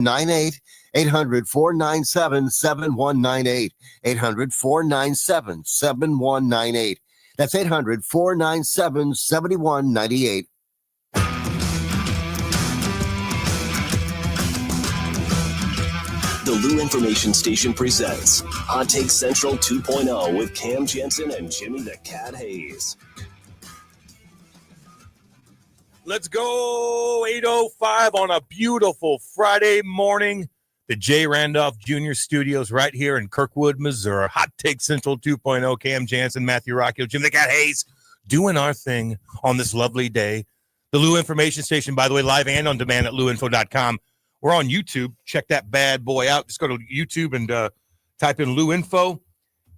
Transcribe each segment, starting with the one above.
98 800-497-7198. 800-497-7198. That's 800-497-7198. The Lou Information Station presents Hot Take Central 2.0 with Cam Janssen and Jimmy the Cat Hayes. Let's go, 8:05 on a beautiful Friday morning. The J. Randolph Jr. Studios right here in Kirkwood, Missouri. Hot Take Central 2.0. Cam Janssen, Matthew Rocchio, Jim the Cat Hayes, doing our thing on this lovely day. The Lou Information Station, by the way, live and on demand at louinfo.com. We're on YouTube. Check that bad boy out. Just go to YouTube and type in Lou Info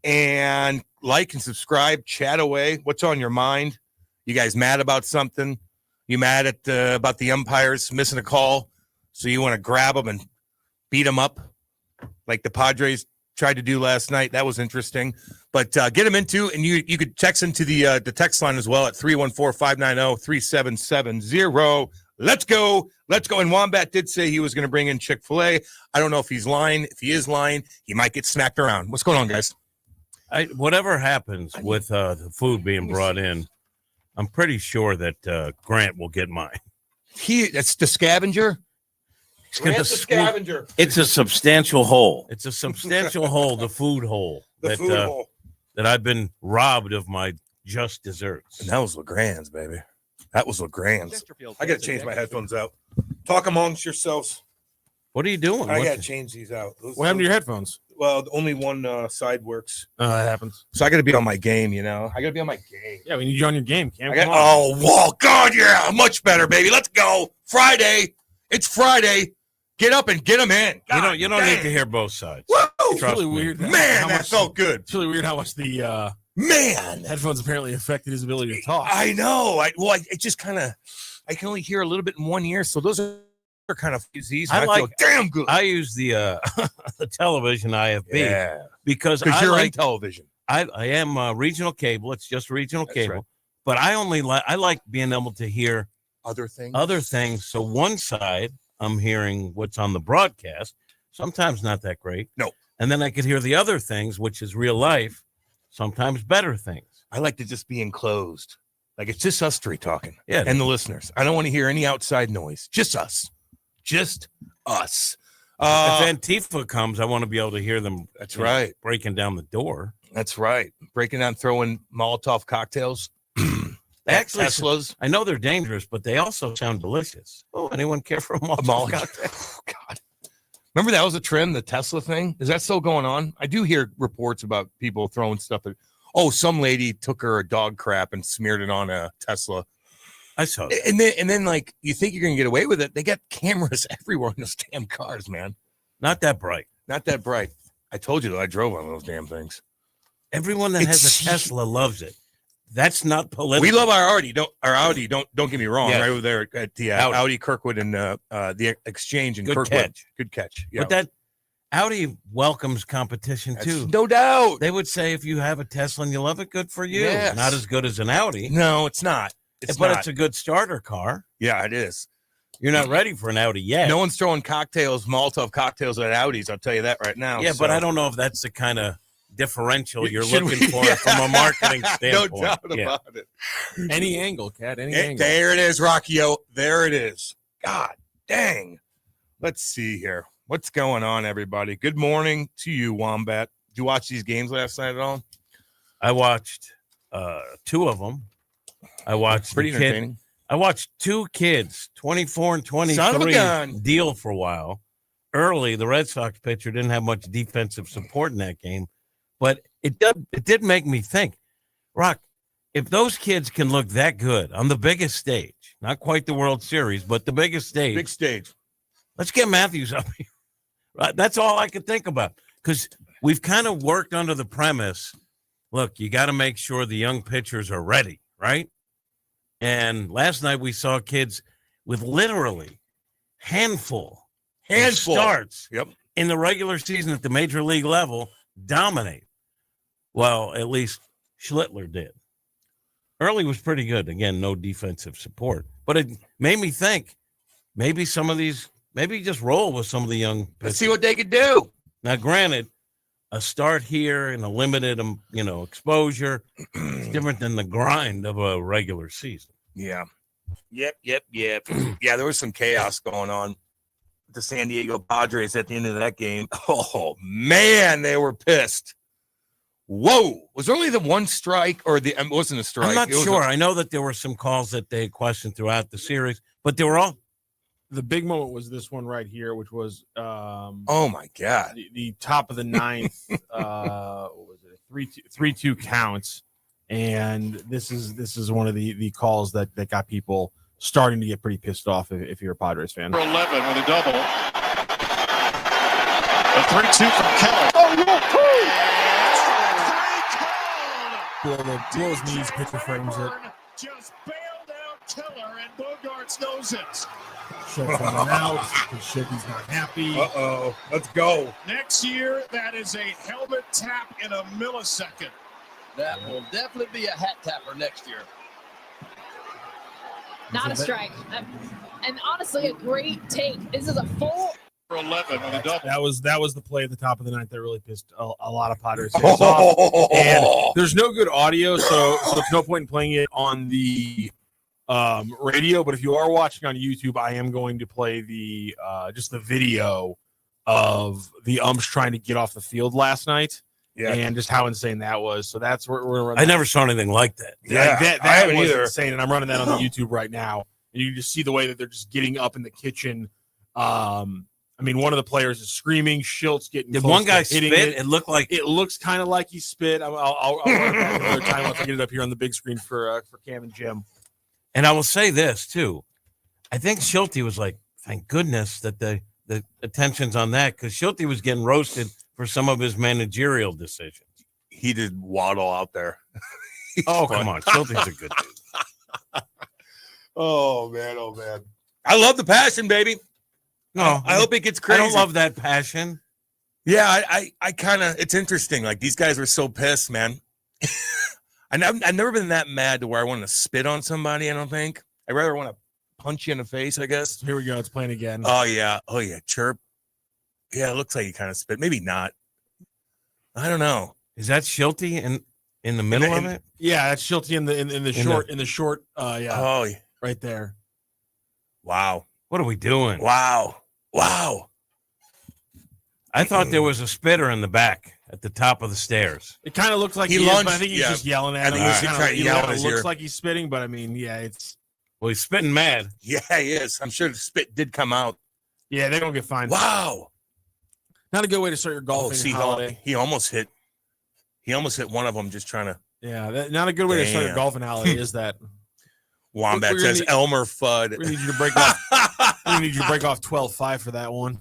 and like and subscribe. Chat away. What's on your mind? You guys mad about something? You mad at about the umpires missing a call? So you want to grab them and beat them up like the Padres tried to do last night? That was interesting. But get them into, and you could text into the text line as well at 314-590-3770. Let's go. Let's go. And Wombat did say he was going to bring in Chick-fil-A. I don't know if he's lying. If he is lying, he might get smacked around. What's going on, guys? Whatever happens with the food being brought in, I'm pretty sure that Grant will get mine. That's the scavenger? Grant's the scavenger. It's a substantial hole. It's a substantial hole, the food hole. That I've been robbed of my just desserts. And that was LeGrand's, baby. That was LeGrand's. I got to change my headphones out. Talk amongst yourselves. What are you doing? I got to change these out. What happened to your headphones? Well, only one side works. That happens. So I got to be on my game, you know. I got to be on my game. Yeah, we need you on your game, Cam. God, yeah. Much better, baby. Let's go. Friday. It's Friday. Get up and get them in. You don't need to hear both sides. Woo! It's really weird. Man, that felt good. It's really weird how much the man headphones apparently affected his ability to talk. I know. It just kind of, I can only hear a little bit in one ear, so those are kind of fuzzies. I feel damn good. I use the the television IFB because you're in television. I am regional cable. It's just regional cable, right. But I like being able to hear other things. So one side I'm hearing what's on the broadcast. Sometimes not that great. No. And then I could hear the other things, which is real life. Sometimes better things. I like to just be enclosed. Like it's just us three talking. Yeah. And the listeners. I don't want to hear any outside noise. Just us. Just us. If Antifa comes, I want to be able to hear them. That's right. Breaking down the door. That's right. Breaking down, throwing Molotov cocktails. Actually, Teslas. I know they're dangerous, but they also sound delicious. Oh, anyone care for a Molotov cocktail? Oh, God. Remember that was a trend, the Tesla thing? Is that still going on? I do hear reports about people throwing stuff at. Oh, some lady took her dog crap and smeared it on a Tesla. I saw that. And then like you think you're gonna get away with it. They got cameras everywhere in those damn cars, man. Not that bright. Not that bright. I told you that I drove one of those damn things. Everyone that has a Tesla loves it. That's not political. We love our Audi. Don't get me wrong. Yes. Right over there at the Audi Kirkwood and the Exchange in Kirkwood. Catch. Good catch. Yeah. But that Audi welcomes competition too. No doubt. They would say if you have a Tesla and you love it, good for you. Yes. Not as good as an Audi. No, it's not. It's a good starter car. Yeah, it is. You're not ready for an Audi yet. No one's throwing Molotov cocktails at Audis. I'll tell you that right now. Yeah, but I don't know if that's the kind of differential you're looking for from a marketing standpoint. No doubt about it. Any angle, Cat. Any angle. There it is, Rocchio. There it is. God dang. Let's see here. What's going on, everybody? Good morning to you, Wombat. Did you watch these games last night at all? I watched two of them. I watched pretty entertaining. I watched two kids, 24 and 23, deal for a while. Early, the Red Sox pitcher didn't have much defensive support in that game, but it did make me think, Rock, if those kids can look that good on the biggest stage, not quite the World Series, but the biggest stage. Big stage. Let's get Matthews up here. Right? That's all I could think about because we've kind of worked under the premise, look, you got to make sure the young pitchers are ready, right? And last night we saw kids with literally handful starts in the regular season at the major league level dominate. Well, at least Schlittler did. Early was pretty good. Again, no defensive support. But it made me think maybe some of these maybe just roll with some of the young pitchers. Let's see what they could do. Now, granted, a start here and a limited, exposure is different than the grind of a regular season. Yeah. Yep. Yeah, there was some chaos going on with the San Diego Padres at the end of that game. Oh, man, they were pissed. Whoa. Was there only the one strike or it wasn't a strike? I'm not sure. I know that there were some calls that they questioned throughout the series, but they were all. The big moment was this one right here, which was oh my God, the top of the ninth. What was it? 3-2 counts, and this is one of the calls that got people starting to get pretty pissed off if you're a Padres fan. 11 with a double. A 3-2 from Keller. Blow his knees, pitcher frames it. Just bailed out Keller, and Bogarts knows it. Shildt running out. Shilt's not happy. Uh-oh. Let's go. Next year, that is a helmet tap in a millisecond. That will definitely be a hat tapper next year. Not a strike. And honestly, a great take. This is a full. 11 with a double. That was the play at the top of the ninth that really pissed a lot of Padres fans off. And there's no good audio, so there's no point in playing it on the radio. But if you are watching on YouTube, I am going to play the just the video of the umps trying to get off the field last night. Yeah. And just how insane that was. So that's where we're. I never saw anything like that. Yeah, that I haven't was either. insane, and I'm running that on the YouTube right now. And you just see the way that they're just getting up in the kitchen. I mean, one of the players is screaming. Shilt's getting. Did close one guy to hitting spit? it. It looked like It looks kind of like he spit. I'll run it back another time once I get it up here on the big screen for Cam and Jim. And I will say this too. I think Shildt was like, thank goodness that the attention's on that, because Shildt was getting roasted for some of his managerial decisions. He did waddle out there. Oh, come on. Shildt's a good dude. Oh, man. I love the passion, baby. No, I hope it gets crazy. I don't love that passion. Yeah, I kind of, it's interesting. Like, these guys were so pissed, man. I've never been that mad to where I want to spit on somebody, I don't think. I'd rather want to punch you in the face, I guess. Here we go. It's playing again. Oh, yeah. Chirp. Yeah, it looks like he kind of spit. Maybe not. I don't know. Is that Shildt in the middle of it? Yeah, that's Shildt in the short. Yeah, Oh, right there. wow. What are we doing? Wow. I thought there was a spitter in the back at the top of the stairs. It kind of looks like He he is, lunged, but I think he's yeah. just yelling I at him. think he's Kinda- trying to you yell know, in it his looks ear. like he's spitting, but I mean, yeah, it's Well, he's spitting mad. Yeah, he is. I'm sure the spit did come out. yeah, they're gonna get fined. Wow. Not a good way to start your Oh, golfing see, holiday. he almost hit one of them just trying to. Yeah, not a good way to start your Damn. golfing holiday. Is that Wombat We're gonna says need- Elmer Fudd. we need you to break off? We need you to break off 12-5 for that one.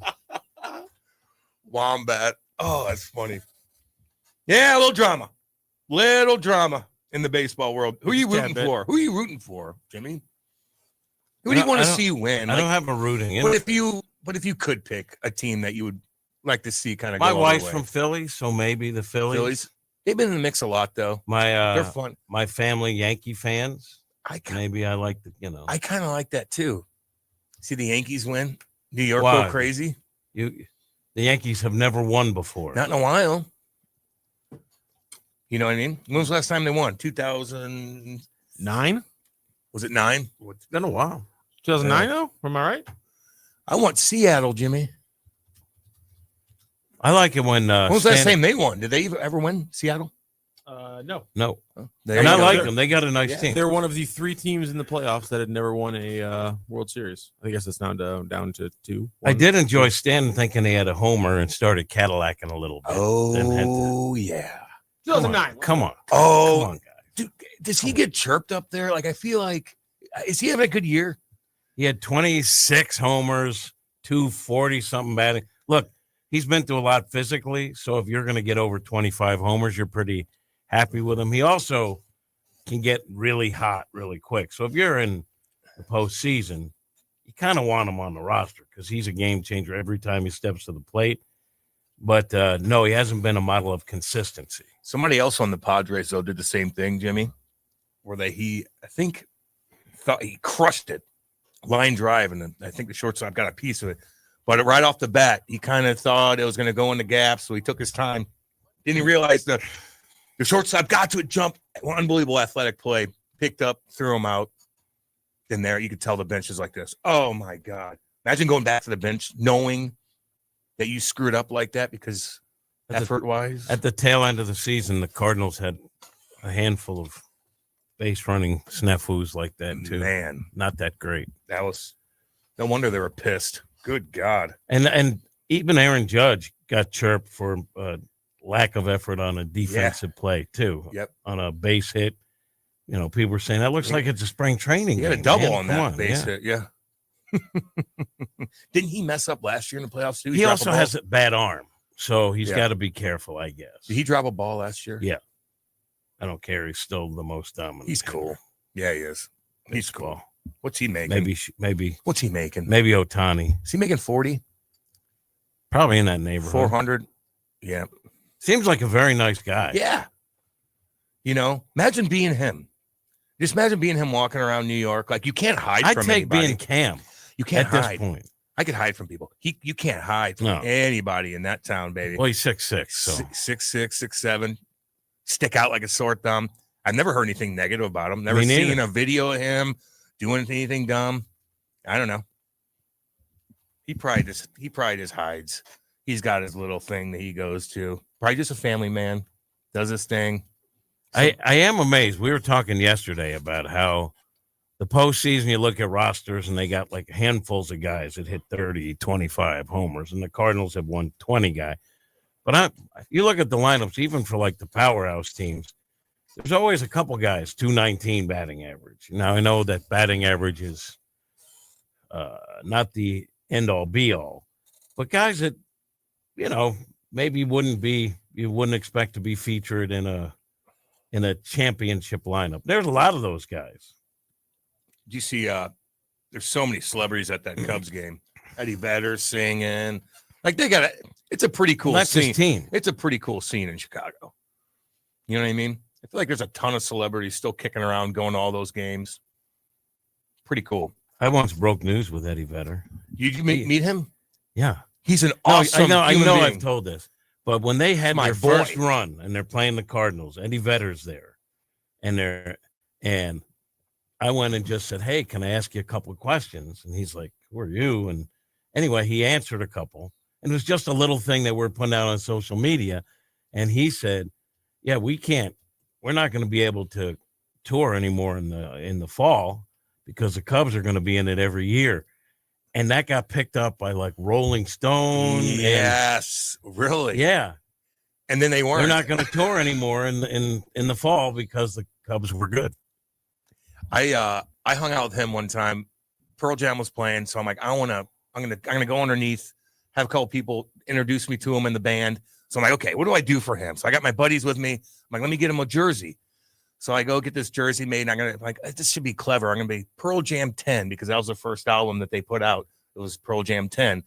Wombat. Oh, that's funny. Yeah, a little drama in the baseball world. Who are you Just a rooting tad bit. for? Who are you rooting for, Jimmy? Who do you want to see win? I Like, don't have a rooting. But if you could pick a team that you would like to see kind of My go wife's all the from way. Philly, so maybe the Phillies. They've been in the mix a lot though. My They're fun. my family Yankee fans. I Maybe I like the I kind of like that too. See the Yankees win, New York Why? go crazy. the Yankees have never won before. Not in a while. You know what I mean? When was the last time they won? 2000? 9? Was it 9? It's been a while. 2009 though. Am I right? I want Seattle, Jimmy. I like it when When was the last time they won? Did they ever win Seattle? No. No, There and you I go. like them. They got a nice Yeah. team. They're one of the 3 teams in the playoffs that had never won a World Series. I guess it's down to 2. I did enjoy Stanton thinking he had a homer and started Cadillacing a little bit. Then had to- Oh, yeah. 2009. Come on. Oh, Come on, guys. dude, does he get chirped up there? Like, I feel like, is he having a good year? He had 26 homers, 240-something batting. Look, he's been through a lot physically, so if you're going to get over 25 homers, you're pretty happy with him. He also can get really hot really quick. So if you're in the postseason, you kind of want him on the roster because he's a game changer every time he steps to the plate. But no, he hasn't been a model of consistency. Somebody else on the Padres, though, did the same thing, Jimmy, where I think thought he crushed it. Line drive, and then I think the shortstop got a piece of it. But right off the bat, he kind of thought it was going to go in the gap, so he took his time. Didn't he realize the shortstop got to it, jump, unbelievable athletic play, picked up, threw him out. Then there, you could tell the bench is like this. Oh, my God. Imagine going back to the bench knowing that you screwed up like that because effort-wise. At the tail end of the season, the Cardinals had a handful of base running snafus like that, too. Man. Not that great. That was – no wonder they were pissed. Good God. And even Aaron Judge got chirped for lack of effort on a defensive play, too. Yep. On a base hit. You know, people were saying, that looks like it's a spring training He had a game, double man. on that Come base hit, yeah. Didn't he mess up last year in the playoffs, too? He also has a bad arm, so he's Yeah. got to be careful, I guess. Did he drop a ball last year? Yeah. I don't care. He's still the most dominant. He's cool. Yeah, he is. He's cool. What's he making? Maybe. What's he making? Maybe Ohtani. Is he making 40? Probably in that neighborhood. 400? Yeah. Seems like a very nice guy. Yeah. You know, imagine being him. Just imagine being him walking around New York. Like, you can't hide I'd from take anybody. being Cam You can't at hide. this point. I could hide from people. You can't hide from No. anybody in that town, baby. Well, he's 6'6", so 6'6", 6'7", stick out like a sore thumb. I've never heard anything negative about him. Never Me neither. seen a video of him doing anything dumb. I don't know. He probably just hides. He's got his little thing that he goes to. Probably just a family man. Does his thing. I am amazed. We were talking yesterday about how the postseason, you look at rosters and they got like handfuls of guys that hit 30, 25 homers, and the Cardinals have won 20 guy. But you look at the lineups, even for like the powerhouse teams, there's always a couple guys, 219 batting average. Now, I know that batting average is not the end-all, be-all, but guys that, you know, maybe you wouldn't expect to be featured in a championship lineup. There's a lot of those guys. Did you see there's so many celebrities at that Cubs game. Eddie Vedder singing. Like, it's a pretty cool That's scene. his team. It's a pretty cool scene in Chicago. You know what I mean? I feel like there's a ton of celebrities still kicking around, going to all those games. Pretty cool. I once broke news with Eddie Vedder. Did you meet him? Yeah. He's an No, awesome I human know being. I've told this. But when they had My their boy. first run and they're playing the Cardinals, Eddie Vedder's there. And I went and just said, hey, can I ask you a couple of questions? And he's like, who are you? And anyway, he answered a couple. And it was just a little thing that we're putting out on social media. And he said, yeah, we're not going to be able to tour anymore in the fall because the Cubs are going to be in it every year. And that got picked up by like Rolling Stone. Yes, really? Yeah. And then they weren't. They're not going to tour anymore in the fall because the Cubs were good. I hung out with him one time. Pearl Jam was playing, so I'm like, I'm gonna go underneath, have a couple people introduce me to him in the band. So I'm like, okay, what do I do for him? So I got my buddies with me. I'm like, let me get him a jersey. So I go get this jersey made, and I'm gonna like, this should be clever. I'm gonna be Pearl Jam 10 because that was the first album that they put out. It was Pearl Jam 10.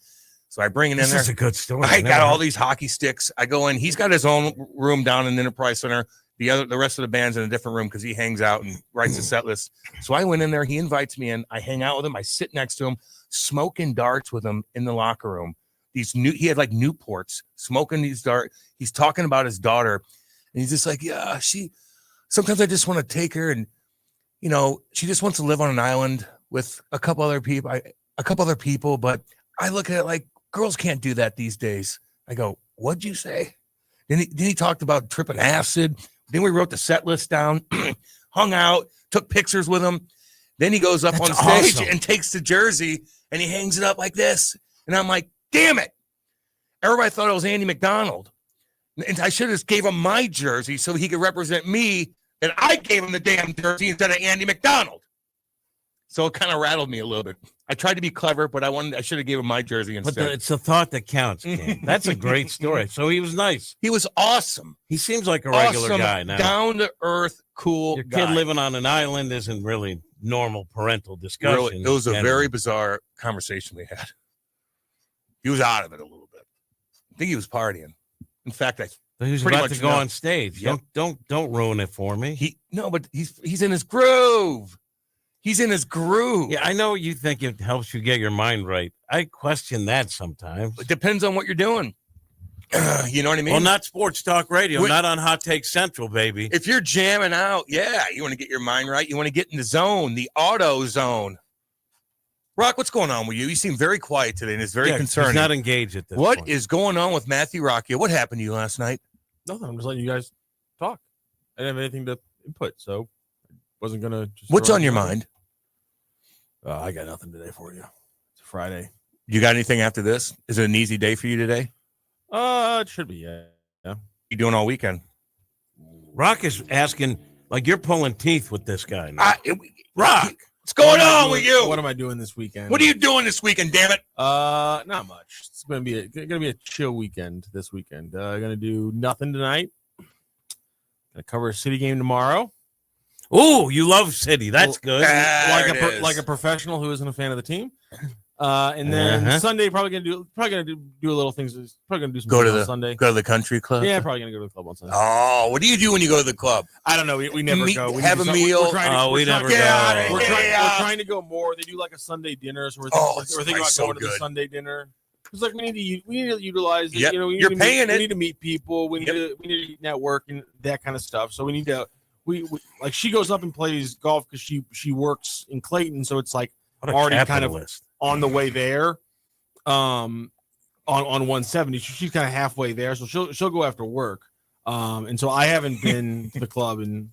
So I bring it in there. This is a good story. I got all these hockey sticks. I go in. He's got his own room down in the Enterprise Center. The rest of the band's in a different room because he hangs out and writes a set list. So I went in there. He invites me in. I hang out with him. I sit next to him, smoking darts with him in the locker room. He had like Newports, smoking these darts. He's talking about his daughter, and he's just like, yeah, sometimes I just want to take her, and you know, she just wants to live on an island with a couple other people. But I look at it like girls can't do that these days. I go, what'd you say? Then he talked about tripping acid. Then we wrote the set list down, hung out, took pictures with him. Then he goes up on stage and takes the jersey and he hangs it up like this. And I'm like, damn it. Everybody thought it was Andy McDonald. And I should have just gave him my jersey so he could represent me. And I gave him the damn jersey instead of Andy McDonald. So it kind of rattled me a little bit. I tried to be clever, but I should have gave him my jersey instead. But it's the thought that counts, Ken. That's a great story. So he was nice. He was awesome. He seems like a regular Awesome, guy now. down to earth, cool Your guy. kid living on an island isn't really normal parental discussion. Really, it was a very bizarre conversation we had. He was out of it a little bit. I think he was partying. In fact, He was pretty about much to go know. on stage. Yep. Don't ruin it for me. But he's in his groove. He's in his groove. Yeah, I know you think it helps you get your mind right. I question that sometimes. It depends on what you're doing. You know what I mean? Well, not Sports Talk Radio, Wait. not on Hot Take Central, baby. If you're jamming out, yeah, you want to get your mind right. You want to get in the zone, the auto zone. Rock, what's going on with you? You seem very quiet today, and it's very concerning. He's not engaged at this What point. is going on with Matthew Rocchio? What happened to you last night? Nothing. I'm just letting you guys talk. I didn't have anything to input, so I wasn't gonna. What's on your mind? I got nothing today for you. It's a Friday. You got anything after this? Is it an easy day for you today? It should be. Yeah. You doing all weekend? Rock is asking, like you're pulling teeth with this guy now. Rock, what's going on with you? What am I doing this weekend? What are you doing this weekend? Damn it! Not much. It's gonna be a chill weekend this weekend. Gonna do nothing tonight. Gonna cover a City game tomorrow. Oh, you love City. That's good. Like a professional who isn't a fan of the team. And then Sunday probably gonna do a little things. Probably gonna do some on Sunday. Go to the country club. Yeah, probably gonna go to the club on Sunday. Oh, what do you do when you go to the club? I don't know. We never go. We have a meal. We're never trying- go. We're trying to go more. They do like a Sunday dinner, so we're thinking about going to the Sunday dinner. It's like we need to utilize it. Yep. You know, we need to meet people. We need to network and that kind of stuff. So we need to. We like she goes up and plays golf because she works in Clayton, so it's like already kind of on the way there. On 170, she's kind of halfway there, so she'll go after work. And so I haven't been to the club and.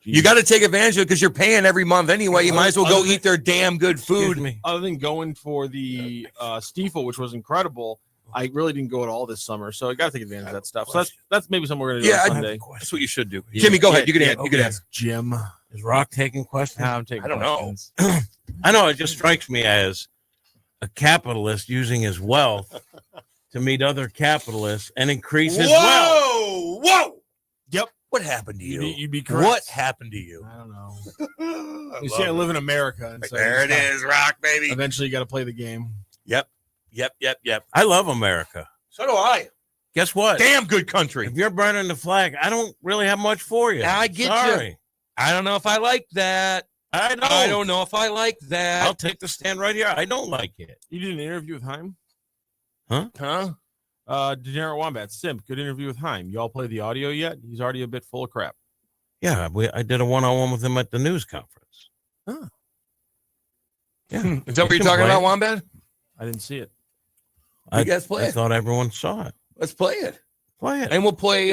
You got to take advantage of it because you're paying every month anyway. You might as well go eat their damn good food. Other than going for the Stiefel, which was incredible, I really didn't go at all this summer. So I got to take advantage of that stuff. So that's maybe something we're going to do on Sunday. That's what you should do. Jimmy, go ahead. You can ask. Jim. Is Rock taking questions? I'm taking questions. Know. I know. It just strikes me as a capitalist using his wealth to meet other capitalists and increase his wealth. Whoa! Yep. What happened to you? You'd be correct. What happened to you? I don't know. You see, I live in America. And so there it is, Rock, baby. Eventually, you got to play the game. Yep. I love America. So do I. Guess what? Damn good country. If you're burning the flag, I don't really have much for you. I get Sorry. you. I don't know if I like that. I don't know if I like that. I'll take the stand right here. I don't like it. You did an interview with Haim? Huh? Degenerate Wombat, Simp, good interview with Haim. Y'all play the audio yet? He's already a bit full of crap. Yeah, I did a one-on-one with him at the news conference. Huh. Yeah. Is that what you're talking about, Wombat? I didn't see it. You guys play I it. thought everyone saw it. Let's play it. Play it. And we'll play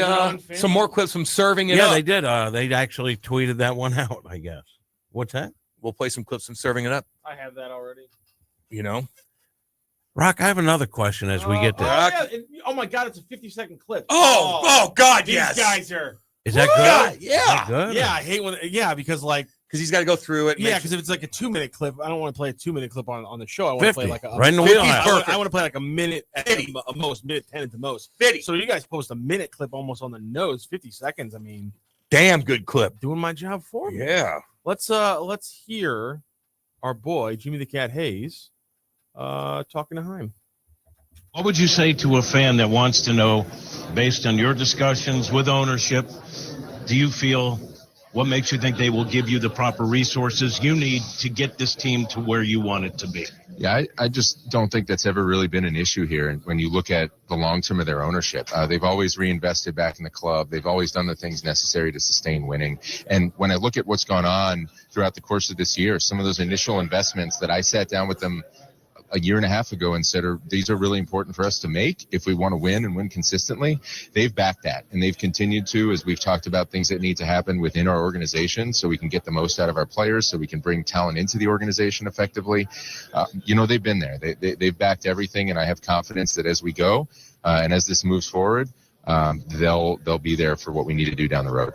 some more clips from Serving It Yeah, Up. they did. They actually tweeted that one out, I guess. What's that? We'll play some clips from Serving It Up. I have that already. You know? Rock, I have another question as we get there. Oh my God, it's a 50-second clip. Oh God, these guys are. Is that good? Yeah. Is that good? Yeah, I hate when. Yeah, because like. Because he's got to go through it. Yeah, because if it's like a 2-minute clip, I don't want to play a 2-minute clip on the show. I want to play like a right in the wheel. I want to play like a minute at the most, minute 10 at the most. 50. So you guys post a minute clip almost on the nose, 50 seconds. I mean, damn good clip. Doing my job for me. Yeah. Let's hear our boy Jimmy the Cat Hayes talking to Haim. What would you say to a fan that wants to know, based on your discussions with ownership, do you feel what makes you think they will give you the proper resources you need to get this team to where you want it to be? Yeah, I just don't think that's ever really been an issue here. And when you look at the long term of their ownership, they've always reinvested back in the club. They've always done the things necessary to sustain winning. And when I look at what's gone on throughout the course of this year, some of those initial investments that I sat down with them a year and a half ago and said, these are really important for us to make if we want to win and win consistently. They've backed that, and they've continued to, as we've talked about things that need to happen within our organization so we can get the most out of our players, so we can bring talent into the organization effectively. They've been there. They've backed everything, and I have confidence that as we go and as this moves forward, they'll be there for what we need to do down the road.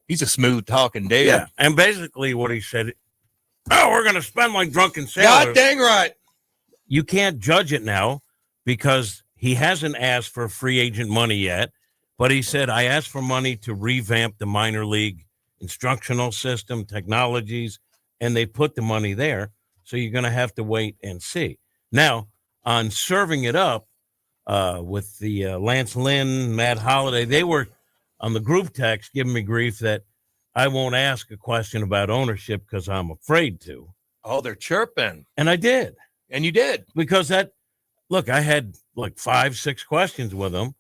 He's a smooth talking dude. Yeah, and basically what he said, we're going to spend like drunken sailors. God dang right. You can't judge it now because he hasn't asked for free agent money yet, but he said, I asked for money to revamp the minor league instructional system, technologies, and they put the money there. So you're going to have to wait and see. Now, on Serving It Up with the Lance Lynn, Matt Holliday, they were on the group text giving me grief that I won't ask a question about ownership because I'm afraid to. Oh, they're chirping. And I did. And you did. Because I had like 5-6 questions with him.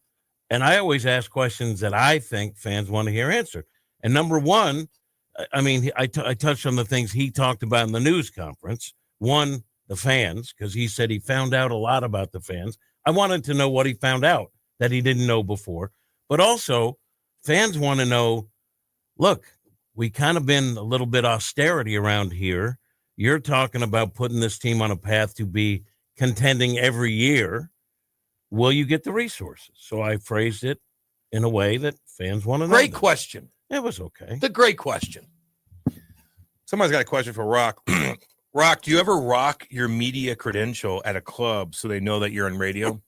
And I always ask questions that I think fans want to hear answered. And number one, I mean, I touched on the things he talked about in the news conference. One, the fans, because he said he found out a lot about the fans. I wanted to know what he found out that he didn't know before. But also, fans want to know, look, we kind of been a little bit austerity around here. You're talking about putting this team on a path to be contending every year. Will you get the resources? So I phrased it in a way that fans want to know. Great question. It was okay. It's a great question. Somebody's got a question for Rock. Rock, do you ever rock your media credential at a club so they know that you're on radio?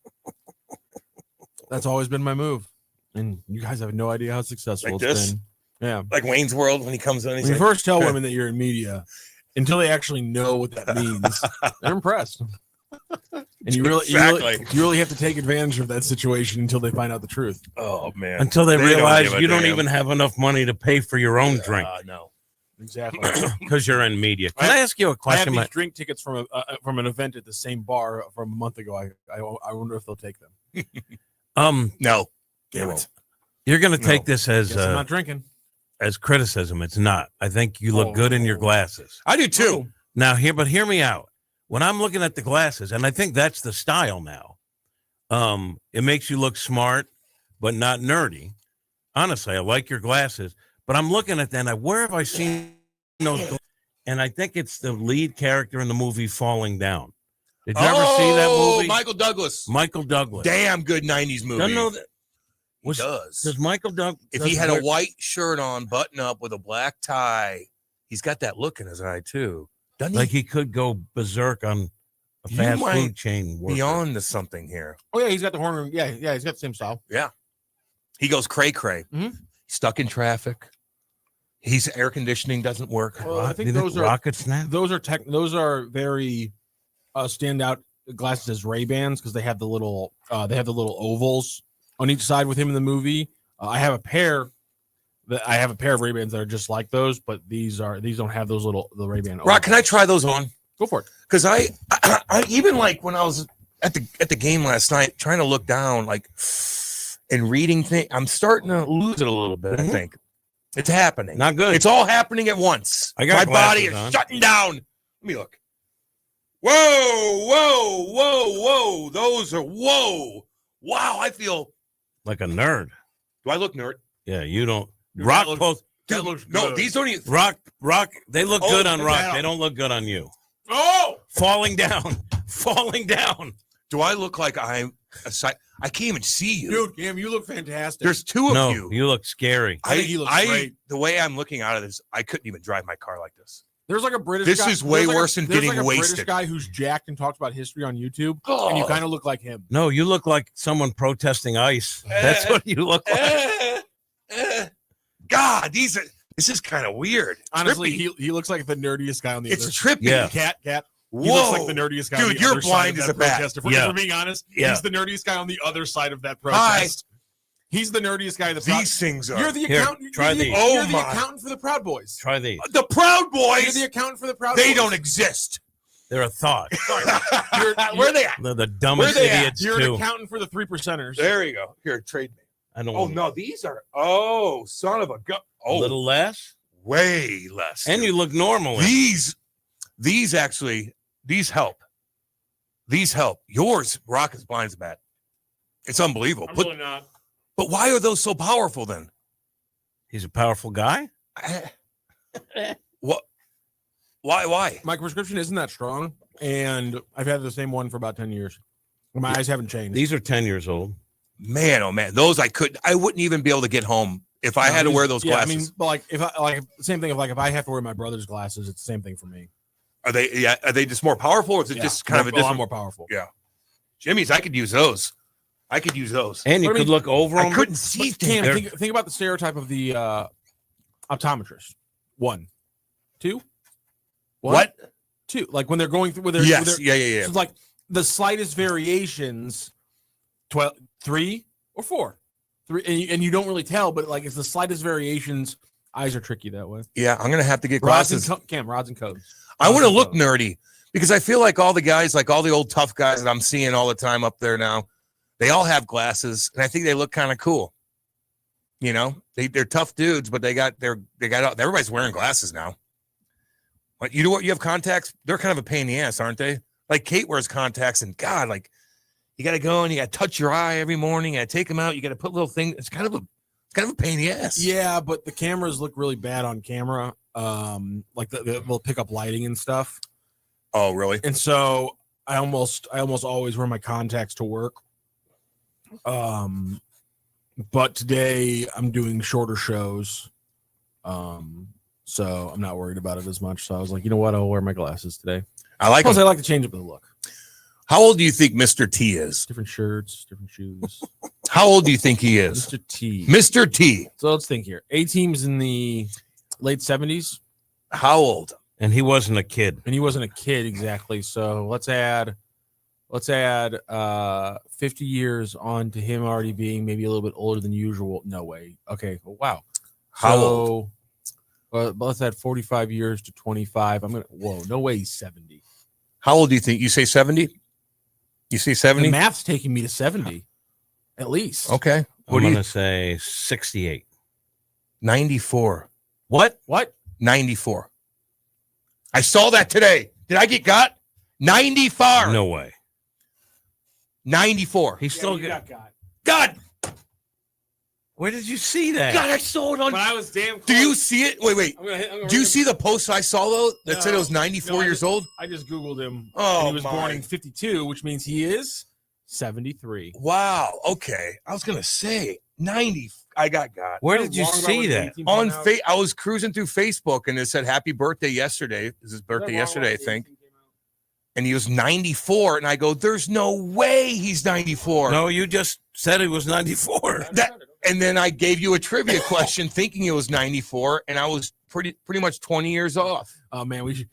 That's always been my move. And you guys have no idea how successful Like it's this? been. Yeah. Like Wayne's World when he comes in. He's When you like, first tell women that you're in media, until they actually know what that means, they're impressed. And you really have to take advantage of that situation until they find out the truth. Oh man! Until they realize don't give a you don't damn. even have enough money to pay for your own drink No. Exactly. because you're in media. Can I ask you a I have question? these drink tickets from an event at the same bar from a month ago. I wonder if they'll take them. No. Damn it. You're going to take this as Guess I'm not drinking. as criticism. It's not. I think you look good in your glasses. I do too. Now hear me out. When I'm looking at the glasses, and I think that's the style now, it makes you look smart, but not nerdy. Honestly, I like your glasses, but I'm looking at them. Where have I seen those? And I think it's the lead character in the movie Falling Down. Did you ever see that movie? Michael Douglas. Michael Douglas. Damn good 90s movie. Don't know that. He does. Does Michael Douglas? If he had a white shirt on, button up with a black tie, he's got that look in his eye too. Doesn't like he could go berserk on a fast food chain. Be on to something here. Oh yeah, he's got the horn. Yeah, he's got the same style. Yeah, he goes cray. Stuck in traffic. He's air conditioning doesn't work. Well, I think those are rocket snap. Those are very standout glasses as Ray-Bans because they have the little ovals on each side with him in the movie. I have a pair of Ray-Bans that are just like those, but these don't have those the Ray-Ban. Rock, can I try those on? Go for it. Because I even like when I was at the game last night, trying to look down like and reading things, I'm starting to lose it a little bit. I think it's happening. Not good. It's all happening at once. I got my body is on. shutting down. Let me look. Whoa! Those are wow! I feel like a nerd. Do I look nerd? Yeah, you don't. Dude, Rock that post. That looks No, good. these don't even. Rock. They look good on look Rock. at 'em. They don't look good on you. Oh! Falling down. Do I look like I'm a I can't even see you. Dude, Cam, you look fantastic. There's two of No, you. you look scary. I think he looks great. The way I'm looking out of this, I couldn't even drive my car like this. There's like a British This guy. is way there's like worse than there's getting like a wasted. British guy who's jacked and talks about history on YouTube, Oh. and you kind of look like him. No, you look like someone protesting ICE. That's what you look like. God, this is kind of weird. Honestly, Trippy. he looks like the nerdiest guy on the It's other trippy. Yeah. Cat. He Whoa. looks like the nerdiest guy. Dude, on the you're other side blind of as that a bat. protest. If Yeah. we're being honest, Yeah. he's the nerdiest guy on the other side of that protest. He's the nerdiest guy. These things are. You're the Here, accountant. try these. You're the my. accountant for the Proud Boys. Try these. The Proud You're Boys. the accountant for the Proud Boys. They don't exist. They're a thought. Where are they at? They're the dumbest Where they at? idiots You're too. an accountant for the 3%ers. There you go. Here, trade me. I don't Oh want no, these are. Oh, son of a gun. a Oh, little less. way less. And you look normal. These actually help. These help. Yours, Rock is blind as a bat. It's unbelievable. I'm really not. But why are those so powerful then? He's a powerful guy. What? Why? My prescription isn't that strong, and I've had the same one for about 10 years. My eyes haven't changed. These are 10 years old. Man, oh man, those I wouldn't even be able to get home if I had to wear those glasses. I mean, but like if the same thing. If I have to wear my brother's glasses, it's the same thing for me. Are they just more powerful, or is it just kind of a lot different? more powerful? Yeah, Jimmy's. I could use those. And you But I could mean, look over I them. couldn't see Cam, things. think about the stereotype of the optometrist. 1, 2. What? 2. Like when they're going through. Yes. Yeah. So like the slightest variations. 3 or 4. 3, and you don't really tell, but like it's the slightest variations Eyes are tricky that way. Yeah, I'm going to have to get Rods glasses. and rods and codes. I want to look nerdy because I feel like all the guys, like all the old tough guys that I'm seeing all the time up there now, they all have glasses, and I think they look kind of cool. You know, they're tough dudes, but they got everybody's wearing glasses now. What you have contacts? They're kind of a pain in the ass, aren't they? Like Kate wears contacts, and God, like you got to go and you got to touch your eye every morning. You got to take them out. You got to put little things. It's kind of a pain in the ass. Yeah, but the cameras look really bad on camera. Like they'll pick up lighting and stuff. Oh, really? And so I almost always wear my contacts to work. But today I'm doing shorter shows. So I'm not worried about it as much. So I was like, you know what? I'll wear my glasses today. I like. Plus, I like to change up the look. How old do you think Mr. T is? Different shirts, different shoes. How old do you think he is? Mr. T. Mr. T. So let's think here. A-Team's in the late 70s. How old? And he wasn't a kid. And he wasn't a kid exactly. So let's add 50 years on to him already being maybe a little bit older than usual. No way. Okay. Well, wow. How old? Let's add 45 years to 25. No way he's 70. How old do you think? You say 70? You say 70? The math's taking me to 70, at least. Okay. I'm going to say 68. 94. What? 94. I saw that today. Did I get got? 94. No way. 94. He's still good. God. Where did you see that? God, I saw it on. But I was damn close. Do you see it? Wait. I'm gonna Do you see the post I saw, though, that said it was 94 years old? I just Googled him. Oh, and he was my. born in 52, which means he is 73. Wow. Okay. I was going to say 90. I got. Where did you see that? On I was cruising through Facebook, and it said happy birthday yesterday. It was his birthday yesterday, I think. And he was 94. And I go, there's no way he's 94. No, you just said he was 94. And then I gave you a trivia question thinking it was 94, and I was pretty much 20 years off. Oh, man. We should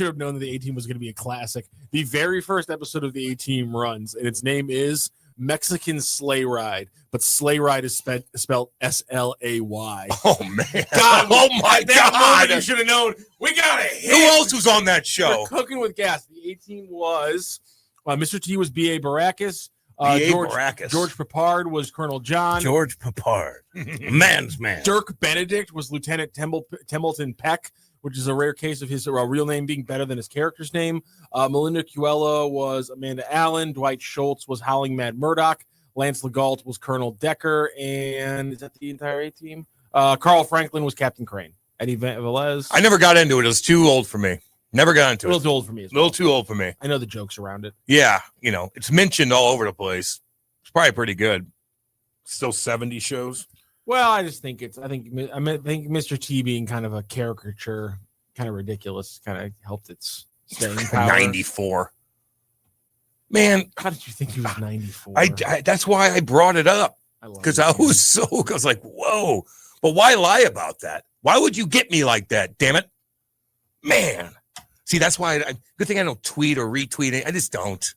have known that the A-Team was going to be a classic. The very first episode of the A-Team runs, and its name is Mexican Sleigh Ride, but Sleigh Ride is spelled S-L-A-Y. Oh, man. God, oh, my God. You should have known. We got a hit. Who else was on that show? We're cooking with gas. The A-Team was Mr. T was B.A. Baracus. George Papard was Colonel John. George Papard. Man's man. Dirk Benedict was Lieutenant Templeton Peck, which is a rare case of his real name being better than his character's name. Melinda Cuello was Amanda Allen. Dwight Schultz was Howling Mad Murdoch. Lance Legault was Colonel Decker. And is that the entire A-Team? Carl Franklin was Captain Crane. Eddie Velez. I never got into it. It was too old for me. Never got into it. A little too old for me. A little too old for me. I know the jokes around it. Yeah, it's mentioned all over the place. It's probably pretty good. Still 70 shows. Well, I think Mr. T being kind of a caricature, kind of ridiculous, kind of helped its staying power. 94. Man, how did you think he was 94? I that's why I brought it up, because I was like, whoa. But why lie about that? Why would you get me like that? Damn it, man. See, that's why. Good thing I don't tweet or retweet it. I just don't.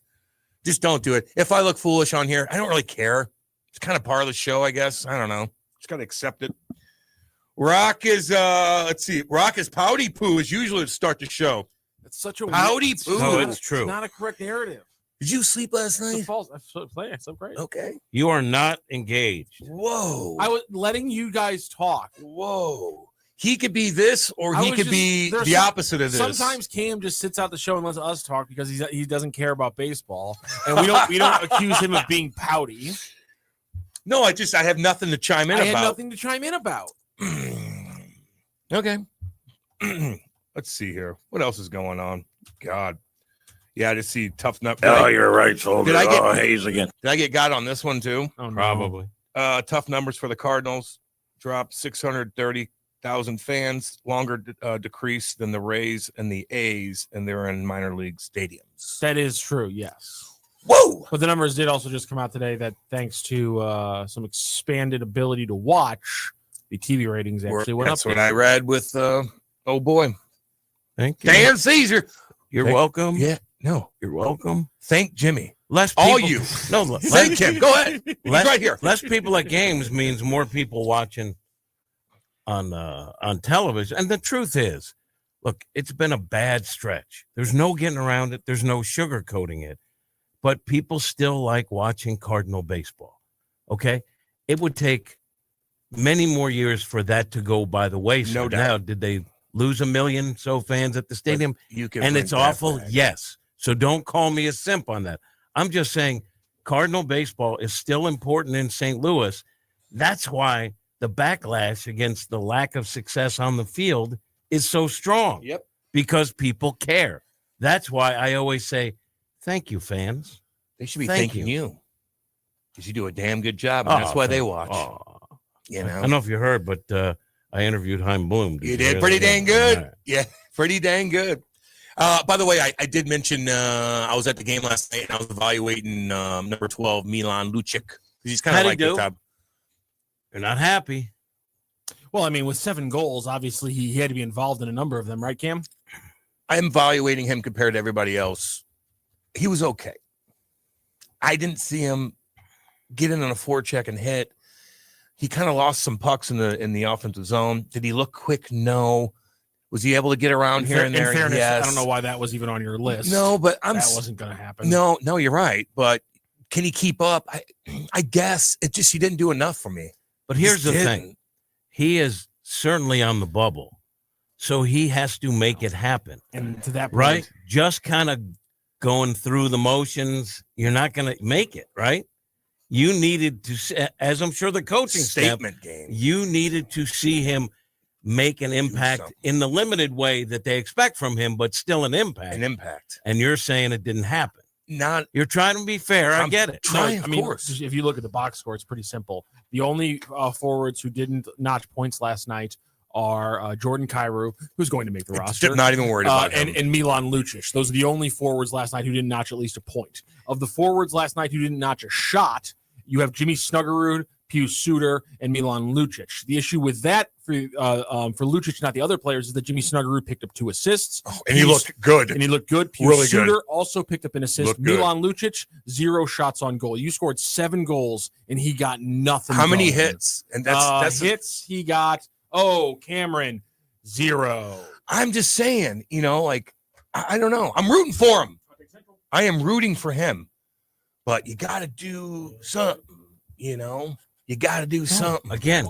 Just don't do it. If I look foolish on here, I don't really care. It's kind of part of the show, I guess. I don't know. Just got to accept it. Rock is, Rock is pouty poo is usually to start the show. It's such a pouty poo. No, it's true. It's not a correct narrative. Did you sleep last night? It's false. That's so great. Okay. You are not engaged. Whoa. I was letting you guys talk. Whoa. He could be this, or he could be the opposite of this. Sometimes Cam just sits out the show and lets us talk because he doesn't care about baseball, and we don't accuse him of being pouty. No, I have nothing to chime in about. I had nothing to chime in about. Okay. Let's see here. What else is going on? God. Yeah, I just see tough nut. Oh, you're right, soldier. Did I get Hayes again? Did I get got on this one too? Oh, no. Probably. Tough numbers for the Cardinals. Dropped 630,000 fans. Longer decrease than the Rays and the A's, and they're in minor league stadiums. That is true, yes. Whoa! But the numbers did also just come out today that thanks to some expanded ability to watch, the TV ratings actually went up. That's what I read with, oh boy. Thank you. Dan Caesar. You're welcome. Yeah, no. You're welcome. Thank Jimmy. Less people, all you. No, thank him. Go ahead. Less, right here. Less people at games means more people watching on television. And the truth is, look, it's been a bad stretch. There's no getting around it. There's no sugarcoating it. But people still like watching Cardinal baseball. Okay? It would take many more years for that to go by the wayside. No doubt. Now, did they lose 1 million fans at the stadium? You can And bring it's that awful? back. Yes. So don't call me a simp on that. I'm just saying Cardinal baseball is still important in St. Louis. That's why the backlash against the lack of success on the field is so strong. Yep. Because people care. That's why I always say, thank you, fans. They should be Thank thanking you. you because you do a damn good job, and that's why they watch. You I know, don't know if you heard, but I interviewed Chaim Bloom. you did pretty dang good. Yeah, pretty dang good. By the way, I did mention I was at the game last night and I was evaluating number 12 Milan Lucic. He's kind of How'd he like the do? top. You're not happy. Well, I mean, with 7 goals, obviously he had to be involved in a number of them, right, Cam? I'm evaluating him compared to everybody else. He was okay. I didn't see him get in on a forecheck and hit. He kind of lost some pucks in the offensive zone. Did he look quick? No. Was he able to get around here and there? In fairness, yes. I don't know why that was even on your list. No, but that wasn't going to happen. No, you're right. But can he keep up? I guess it just he didn't do enough for me. But here's the thing. He is certainly on the bubble. So he has to make it happen. And to that point, right? Just kind of going through the motions, you're not going to make it, right? You needed to, as I'm sure the coaching statement staff, game. You needed to see him make an impact in the limited way that they expect from him, but still an impact. An impact. And you're saying it didn't happen. Not. You're trying to be fair. I get it. I mean, if you look at the box score, it's pretty simple. The only forwards who didn't notch points last night are Jordan Kyrou, who's going to make the roster. Not even worried about him. And Milan Lucic. Those are the only forwards last night who didn't notch at least a point. Of the forwards last night who didn't notch a shot, you have Jimmy Snuggerud, Pius Suter, and Milan Lucic. The issue with that for Lucic, not the other players, is that Jimmy Snuggerud picked up 2 assists. And he looked good. Pius really Suter good. also picked up an assist. Looked good. Milan Lucic, 0 shots on goal. You scored 7 goals, and he got nothing. How many going. hits? And that's hits he got. Oh, Cameron, 0. I'm just saying, like, I don't know. I'm rooting for him. I am rooting for him. But you got to do something, You got to do something. Again,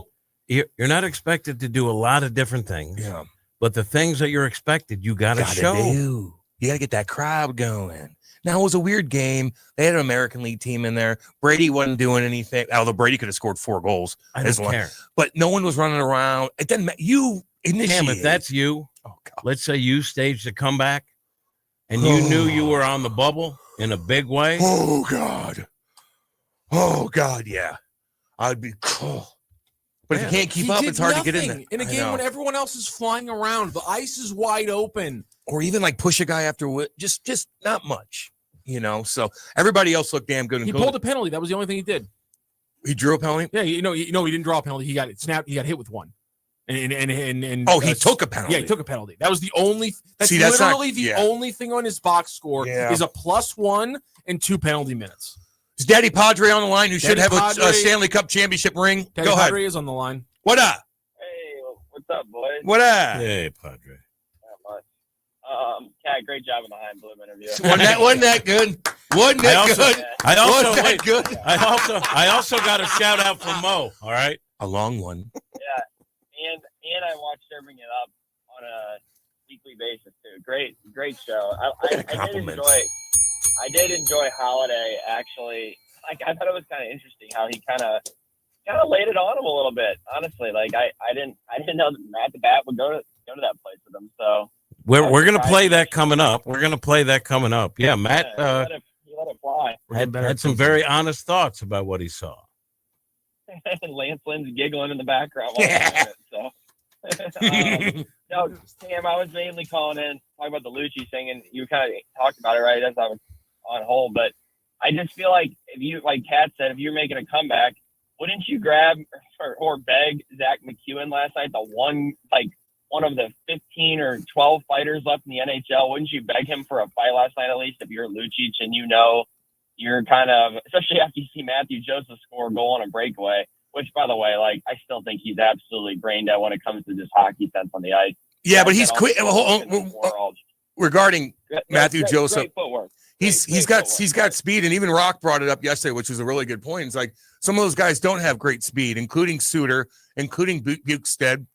you're not expected to do a lot of different things. Yeah. But the things that you're expected, you got to show. You got to get that crowd going. Now, it was a weird game. They had an American League team in there. Brady wasn't doing anything. Although Brady could have scored 4 goals. I don't care. But no one was running around. It doesn't matter. You initiated. Cam, if that's you, God. let's say you staged a comeback and you knew you were on the bubble in a big way. Oh, God, yeah. I'd be cool. But if you can't keep up, it's hard to get in there. In a game when everyone else is flying around, the ice is wide open. Or even like push a guy after just not much, So everybody else looked damn good. He pulled a penalty. That was the only thing he did. He drew a penalty. Yeah, he didn't draw a penalty. He got it snapped. He got hit with one. And he took a penalty. Yeah, he took a penalty. That was the only. That's that's literally not, the only thing on his box score is a +1 and 2 penalty minutes. Is Daddy Padre on the line? Who should have a Stanley Cup championship ring? Daddy Go Padre ahead. is on the line. What up? Hey, what's up, boys? What up? Hey, Padre. Not much. Cat, great job in the Chaim Bloom interview. Wasn't that good? Wasn't that good? I also got a shout out from Mo. All right, a long one. Yeah, and I watched her bring it up on a weekly basis too. Great show. I did enjoy Holiday actually. Like I thought it was kind of interesting how he kind of laid it on him a little bit. Honestly, like I didn't know that Matt the Bat would go to that place with him. So. We're gonna play that coming up. Yeah, Matt he let it fly. had some very honest thoughts about what he saw. And Lance Lynn's giggling in the background. So, no, Cam, I was mainly calling in talking about the Lucci thing, and you kind of talked about it right as I was on hold. But I just feel like if you, like Kat said, if you're making a comeback, wouldn't you grab or beg Zach McEwen last night, one of the 15 or 12 fighters left in the NHL? Wouldn't you beg him for a fight last night at least if you're Lucic and you're kind of, especially after you see Matthew Joseph score a goal on a breakaway? which, by the way, like, I still think he's absolutely brain dead when it comes to just hockey sense on the ice. Yeah, but he's quick. Regarding Matthew Joseph, great footwork. He's got speed, and even Rock brought it up yesterday, which was a really good point. It's like some of those guys don't have great speed, including Suter, including Bukestad,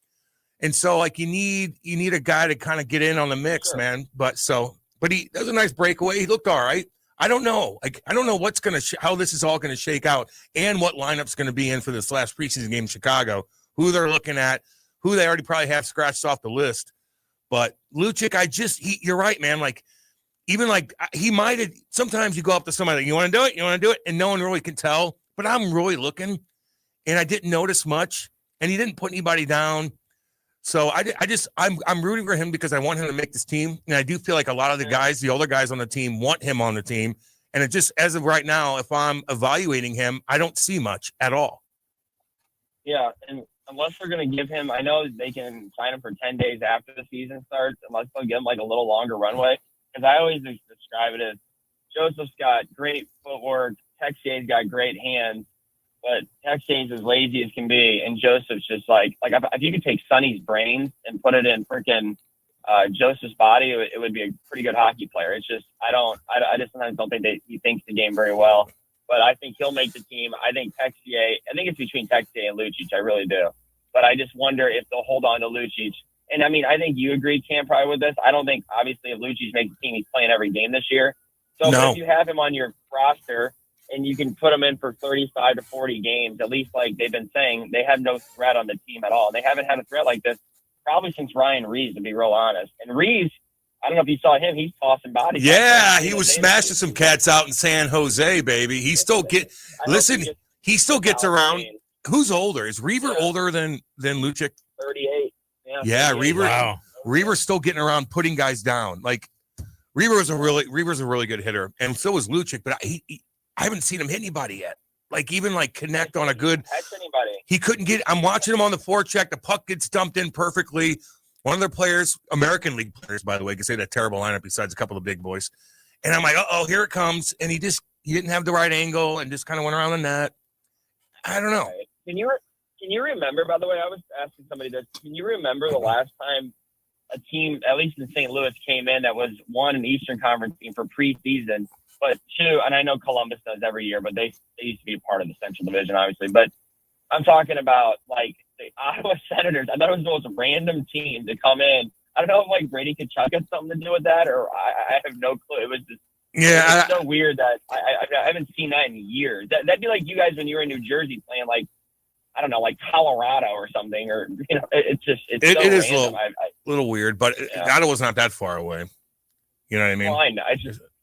and so like you need a guy to kind of get in on the mix, man. But he that was a nice breakaway. He looked all right. I don't know. I don't know what's how this is all gonna shake out, and what lineup's gonna be in for this last preseason game in Chicago. Who they're looking at, who they already probably have scratched off the list. But Lucic, you're right, man. Like, even like he might have. Sometimes you go up to somebody, you want to do it, and no one really can tell. But I'm really looking, and I didn't notice much, and he didn't put anybody down. So I'm rooting for him because I want him to make this team, and I do feel like a lot of the older guys on the team, want him on the team. And it just, as of right now, if I'm evaluating him, I don't see much at all. Yeah, and unless they're going to give him, I know they can sign him for 10 days after the season starts, unless they'll give him like a little longer runway. Because I always describe it as Joseph's got great footwork, Texier's got great hands, but Texier's as lazy as can be, and Joseph's just like if you could take Sonny's brains and put it in freaking Joseph's body, it would be a pretty good hockey player. It's just I just sometimes don't think he thinks the game very well. But I think he'll make the team. I think it's between Texier and Lucic. I really do. But I just wonder if they'll hold on to Lucic. And, I mean, I think you agree, Cam, probably with this. I don't think, obviously, if Lucic makes the team, he's playing every game this year. So if you have him on your roster and you can put him in for 35 to 40 games, at least like they've been saying, they have no threat on the team at all. They haven't had a threat like this probably since Ryan Reeves, to be real honest. And Reeves, I don't know if you saw him. He's tossing bodies. Yeah, he was smashing some cats out in San Jose, baby. He still he still gets around. Who's older? Is Reaver older than Lucic? 38. Yeah, Reaver's still getting around, putting guys down. Like Reaver's a really good hitter, and so is Lucic. But I haven't seen him hit anybody yet. Like even like connect on a good. He couldn't get. I'm watching him on the forecheck. The puck gets dumped in perfectly. One of their players, American League players, by the way, can say that terrible lineup besides a couple of big boys. And I'm like, here it comes. And he didn't have the right angle and just kind of went around the net. I don't know. Can you remember, by the way, I was asking somebody this, can you remember the last time a team, at least in St. Louis, came in that was one an Eastern Conference team for preseason, but two, and I know Columbus does every year, but they used to be a part of the Central Division, obviously. But I'm talking about like the Ottawa Senators. I thought it was the most random team to come in. I don't know if like Brady Tkachuk had something to do with that, or I have no clue. It was just it was so weird that I haven't seen that in years. That'd be like you guys when you were in New Jersey playing like, I don't know, like Colorado or something, or it is a little weird, but Ottawa's not that far away. You know what I mean? Well, I know.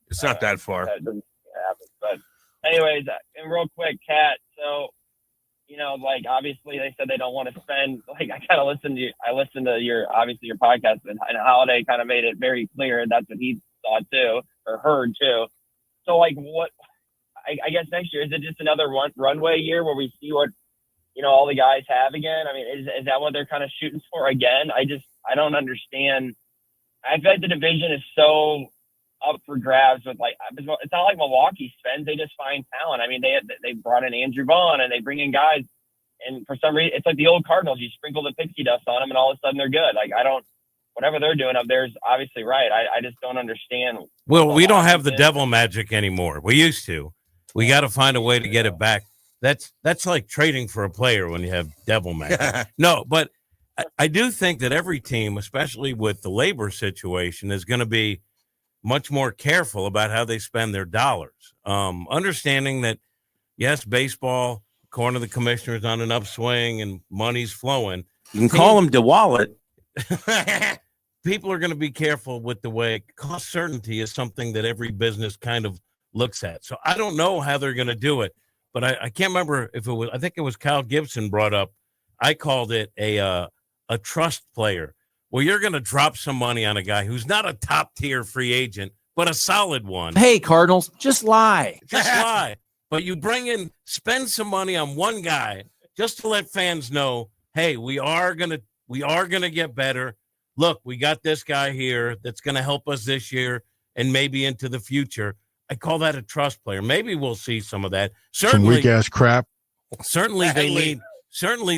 It's not that far. That doesn't happen. But anyways, and real quick, Kat. So, like obviously they said they don't want to spend. Like I listened to your podcast, and Holiday kind of made it very clear, and that's what he saw too or heard too. So like, what? I guess next year is it just another runway year where we see what all the guys have again? I mean, is that what they're kind of shooting for again? I don't understand. I feel like the division is so up for grabs with it's not like Milwaukee spends, they just find talent. I mean, they brought in Andrew Vaughn and they bring in guys, and for some reason it's like the old Cardinals. You sprinkle the pixie dust on them and all of a sudden they're good. Like whatever they're doing up there is obviously right. I just don't understand. Well, we don't have the devil magic anymore. We used to. We got to find a way to get it back. That's like trading for a player when you have devil magic. No, but I do think that every team, especially with the labor situation, is going to be much more careful about how they spend their dollars. Understanding that, yes, baseball, according to the commissioner, is on an upswing and money's flowing. You can call them DeWallet. People are going to be careful with the way cost certainty is something that every business kind of looks at. So I don't know how they're going to do it. But I can't remember if it was, I think it was Kyle Gibson brought up, I called it a trust player, where you're going to drop some money on a guy who's not a top tier free agent, but a solid one. Hey, Cardinals, just lie. Just lie. But you spend some money on one guy just to let fans know, hey, we are going to get better. Look, we got this guy here that's going to help us this year and maybe into the future. I call that a trust player. Maybe we'll see some of that. Certainly, some weak ass crap. Certainly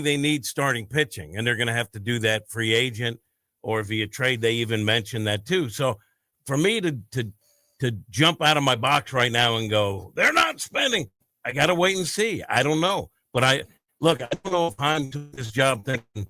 they need starting pitching, and they're going to have to do that free agent or via trade. They even mentioned that too. So for me to jump out of my box right now and go, they're not spending, I got to wait and see. I don't know. But I don't know if Heim took this job thinking,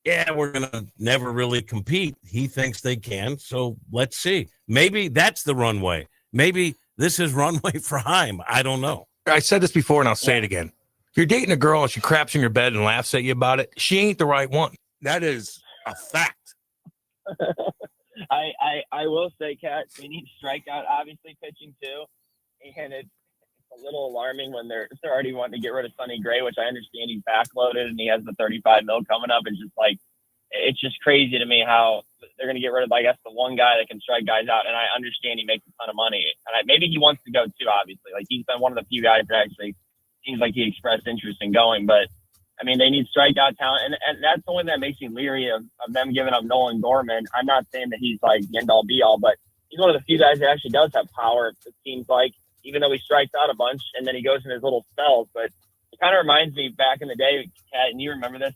yeah, we're going to never really compete. He thinks they can. So let's see. Maybe that's the runway. Maybe this is runway for Heim. I don't know. I said this before and I'll say it again. You're dating a girl and she craps in your bed and laughs at you about it. She ain't the right one. That is a fact. I will say, Kat, we need strikeout, obviously, pitching too. And it's a little alarming when they're already wanting to get rid of Sonny Gray, which I understand he's backloaded and he has the $35 million coming up. And just like, it's just crazy to me how they're going to get rid of, I guess, the one guy that can strike guys out. And I understand he makes a ton of money. And maybe he wants to go too, obviously. Like, he's been one of the few guys that actually seems like he expressed interest in going. But, I mean, they need strikeout talent. And that's the one that makes me leery of them giving up Nolan Gorman. I'm not saying that he's like the end-all be-all, but he's one of the few guys that actually does have power, it seems like, even though he strikes out a bunch and then he goes in his little spells. But it kind of reminds me back in the day, Kat, and you remember this,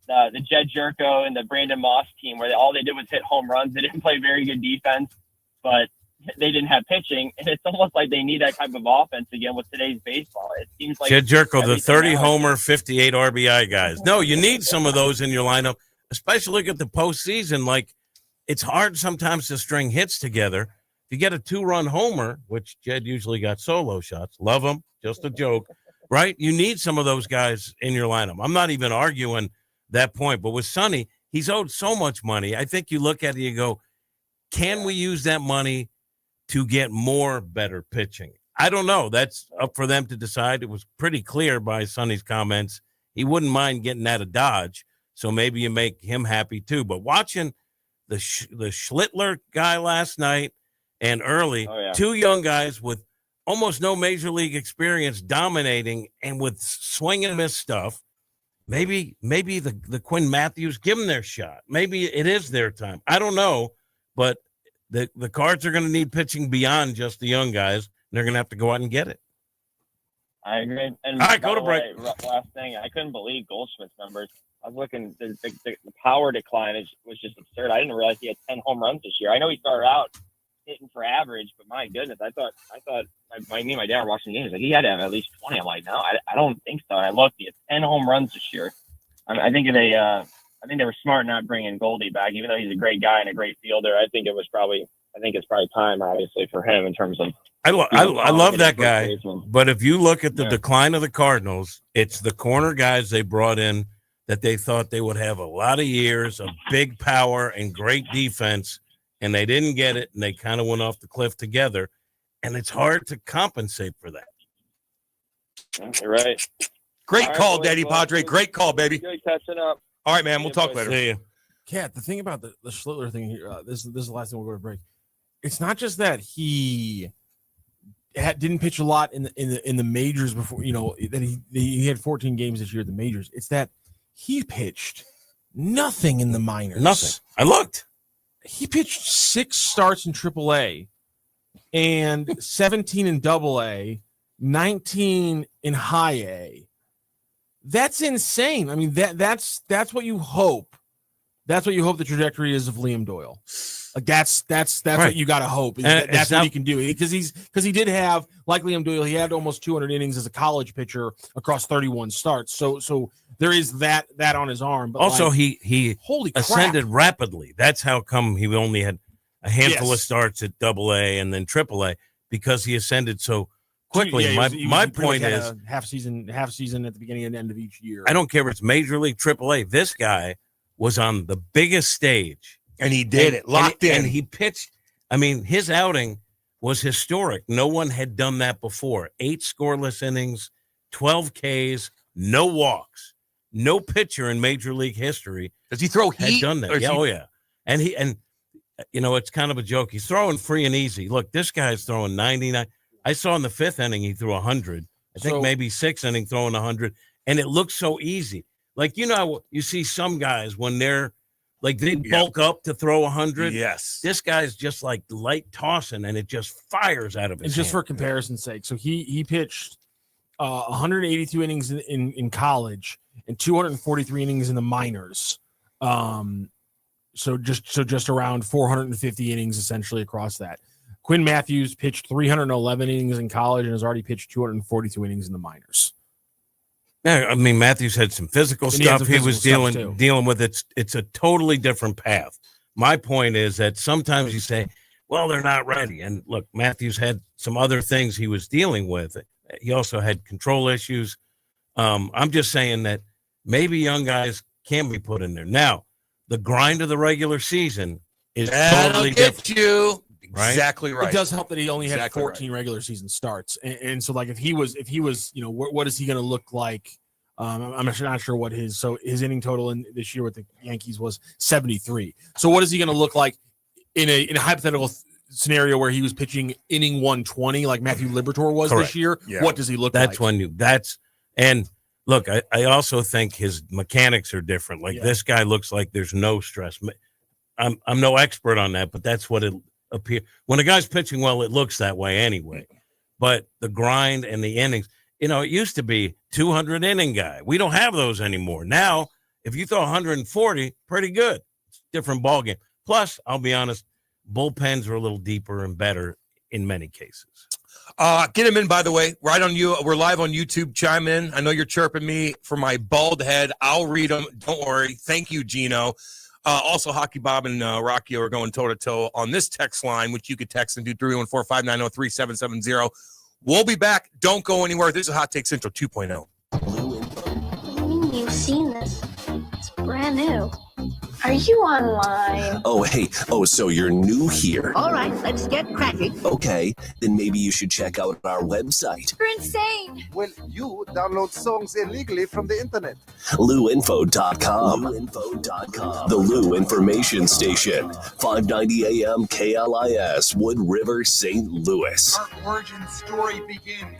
the Jed Jerko and the Brandon Moss team where all they did was hit home runs. They didn't play very good defense, but they didn't have pitching. And it's almost like they need that type of offense again with today's baseball. It seems like Jed Jerko, the 30-homer, 58 RBI guys. No, you need some of those in your lineup, especially look at the postseason. Like, it's hard sometimes to string hits together. If you get a 2-run homer, which Jed usually got solo shots, love them, just a joke, right? You need some of those guys in your lineup. I'm not even arguing that point, but with Sonny, he's owed so much money. I think you look at it, you go, can we use that money to get more better pitching? I don't know. That's up for them to decide. It was pretty clear by Sonny's comments. He wouldn't mind getting out of Dodge, so maybe you make him happy too. But watching the Schlittler guy last night and early, two young guys with almost no major league experience dominating and with swing and miss stuff, maybe the Quinn Matthews, give them their shot. Maybe it is their time. I don't know, but the Cards are going to need pitching beyond just the young guys. They're going to have to go out and get it. I agree. And all right, go to break. Last thing, I couldn't believe Goldschmidt's numbers. I was looking, the power decline was just absurd. I didn't realize he had 10 home runs this year. I know he started out hitting for average, but my goodness, I thought me and my dad were watching the games. Like, he had to have at least 20. I'm like, no, I don't think so. And I looked, he had 10 home runs this year. I think they were smart not bringing Goldie back, even though he's a great guy and a great fielder. I think it's probably time, obviously, for him in terms of. I love that guy, but if you look at the decline of the Cardinals, it's the corner guys they brought in that they thought they would have a lot of years of big power and great defense, and they didn't get it, and they kind of went off the cliff together, and it's hard to compensate for that. You're right. Great call, Daddy Padre. Great call, baby. Good catching up. All right, man. We'll talk later. See you. Kat, the thing about the Schlittler thing here, this is the last thing we'll go to break. It's not just that he didn't pitch a lot in the majors before, that he had 14 games this year at the majors. It's that he pitched nothing in the minors. Nothing. I looked. He pitched 6 starts in AAA and 17 in AA, 19 in High A. That's insane. I mean, that's what you hope. That's what you hope the trajectory is of Liam Doyle. Like that's right. What you got to hope. That's what he can do, because he did have, like Liam Doyle, he had almost 200 innings as a college pitcher across 31 starts. So there is that on his arm. But also, he holy ascended crap. rapidly. That's how come he only had a handful of starts at AA and then AAA, because he ascended so quickly. My point is half season at the beginning and end of each year. I don't care if it's Major League, AAA. This guy was on the biggest stage, and he did it locked in. And he pitched. I mean, his outing was historic. No one had done that before. 8 scoreless innings, 12 Ks, no walks. No pitcher in Major League history does he throw had heat? Done that. Yeah, yeah. And it's kind of a joke. He's throwing free and easy. Look, this guy's throwing 99. I saw in the 5th inning he threw 100. I think maybe 6th inning throwing 100, and it looks so easy. Like, you see some guys when they're like they bulk up to throw 100. Yes, this guy's just like light tossing, and it just fires out of his. And just hand. for comparison's sake, so he pitched 182 innings in college and 243 innings in the minors. So just around 450 innings essentially across that. Quinn Matthews pitched 311 innings in college and has already pitched 242 innings in the minors. Yeah, I mean, Matthews had some physical stuff he was dealing with. It's a totally different path. My point is that sometimes you say, well, they're not ready. And look, Matthews had some other things he was dealing with. He also had control issues. I'm just saying that maybe young guys can be put in there. Now, the grind of the regular season is totally different. Right? Exactly right. It does help that he only had 14 regular season starts, and so like if he was, what is he going to look like? I'm not sure what his inning total in this year with the Yankees was 73. So what is he going to look like in a hypothetical scenario where he was pitching inning 120 like Matthew Liberatore was this year? Yeah. What does he look like? And look, I also think his mechanics are different. Like this guy looks like there's no stress. I'm no expert on that, but that's what it appear when a guy's pitching well, it looks that way anyway. But the grind and the innings, it used to be 200 inning guy. We don't have those anymore. Now, if you throw 140, pretty good. It's a different ball game. Plus, I'll be honest, bullpens are a little deeper and better in many cases. Get him in, by the way, right on you. We're live on YouTube. Chime in. I know you're chirping me for my bald head. I'll read them. Don't worry. Thank you, Gino. Also, Hockey Bob and Rocky are going toe-to-toe on this text line, which you could text and do 314-590-3770. We'll be back. Don't go anywhere. This is Hot Take Central 2.0. You've seen this. It's brand new. Are you online? Oh, hey. Oh, so you're new here. All right, let's get cracking. Okay, then maybe you should check out our website. You're insane. Well, you download songs illegally from the internet. LouInfo.com. LouInfo.com. The Lou Information Station. 590 AM KLIS, Wood River, St. Louis. Our origin story begins.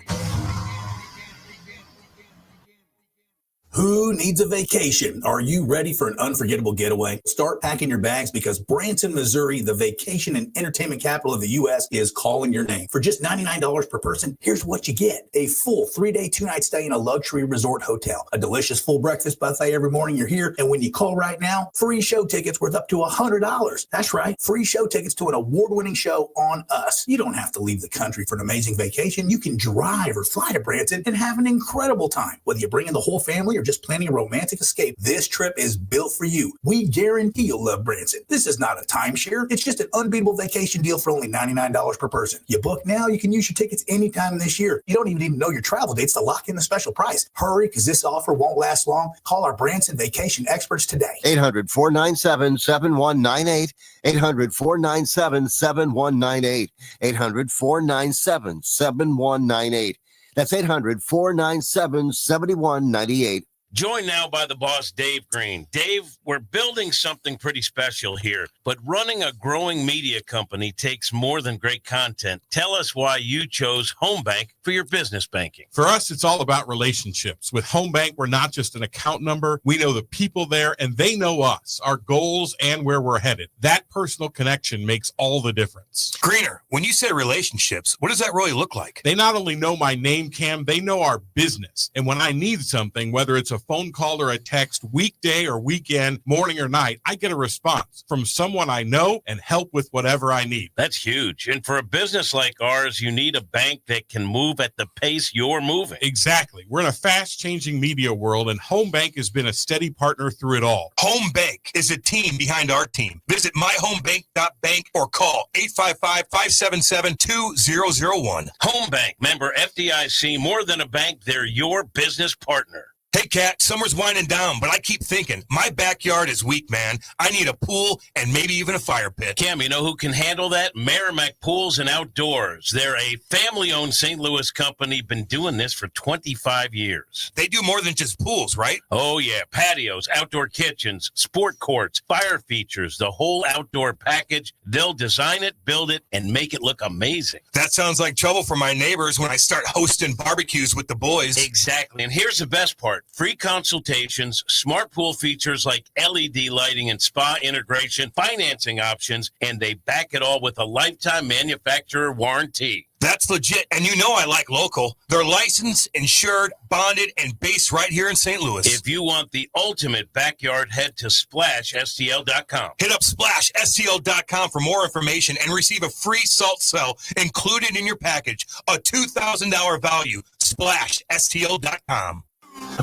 Who needs a vacation? Are you ready for an unforgettable getaway? Start packing your bags because Branson, Missouri, the vacation and entertainment capital of the U.S., is calling your name. For just $99 per person, here's what you get. A full 3-day, 2-night stay in a luxury resort hotel. A delicious full breakfast buffet every morning you're here. And when you call right now, free show tickets worth up to $100. That's right. Free show tickets to an award-winning show on us. You don't have to leave the country for an amazing vacation. You can drive or fly to Branson and have an incredible time. Whether you bring in the whole family or just planning a romantic escape, this trip is built for you. We guarantee you'll love Branson. This is not a timeshare. It's just an unbeatable vacation deal for only $99 per person. You book now, you can use your tickets anytime this year. You don't even need to know your travel dates to lock in the special price. Hurry, because this offer won't last long. Call our Branson vacation experts today. 800-497-7198. 800-497-7198. 800-497-7198. That's 800-497-7198. Joined now by the boss, Dave Green. Dave, we're building something pretty special here, but running a growing media company takes more than great content. Tell us why you chose Home Bank for your business banking. For us, it's all about relationships. With Home Bank, we're not just an account number. We know the people there, and they know us, our goals, and where we're headed. That personal connection makes all the difference. Greener, when you say relationships, what does that really look like? They not only know my name, Cam, they know our business. And when I need something, whether it's a phone call or a text, weekday or weekend, morning or night, I get a response from someone I know and help with whatever I need. That's huge. And for a business like ours, you need a bank that can move at the pace you're moving. Exactly. We're in a fast-changing media world, and Home Bank has been a steady partner through it all. Home Bank is a team behind our team. Visit myhomebank.bank or call 855-577-2001. Home Bank, member FDIC, more than a bank, they're your business partner. Hey, Kat, summer's winding down, but I keep thinking, my backyard is weak, man. I need a pool and maybe even a fire pit. Cam, you know who can handle that? Merrimack Pools and Outdoors. They're a family-owned St. Louis company, been doing this for 25 years. They do more than just pools, right? Oh, yeah. Patios, outdoor kitchens, sport courts, fire features, the whole outdoor package. They'll design it, build it, and make it look amazing. That sounds like trouble for my neighbors when I start hosting barbecues with the boys. Exactly. And here's the best part. free consultations, smart pool features like LED lighting and spa integration, financing options, and they back it all with a lifetime manufacturer warranty. That's legit, and you know I like local. They're licensed, insured, bonded, and based right here in St. Louis. If you want the ultimate backyard, head to SplashSTL.com. Hit up SplashSTL.com for more information and receive a free salt cell included in your package, a $2,000 value. SplashSTL.com.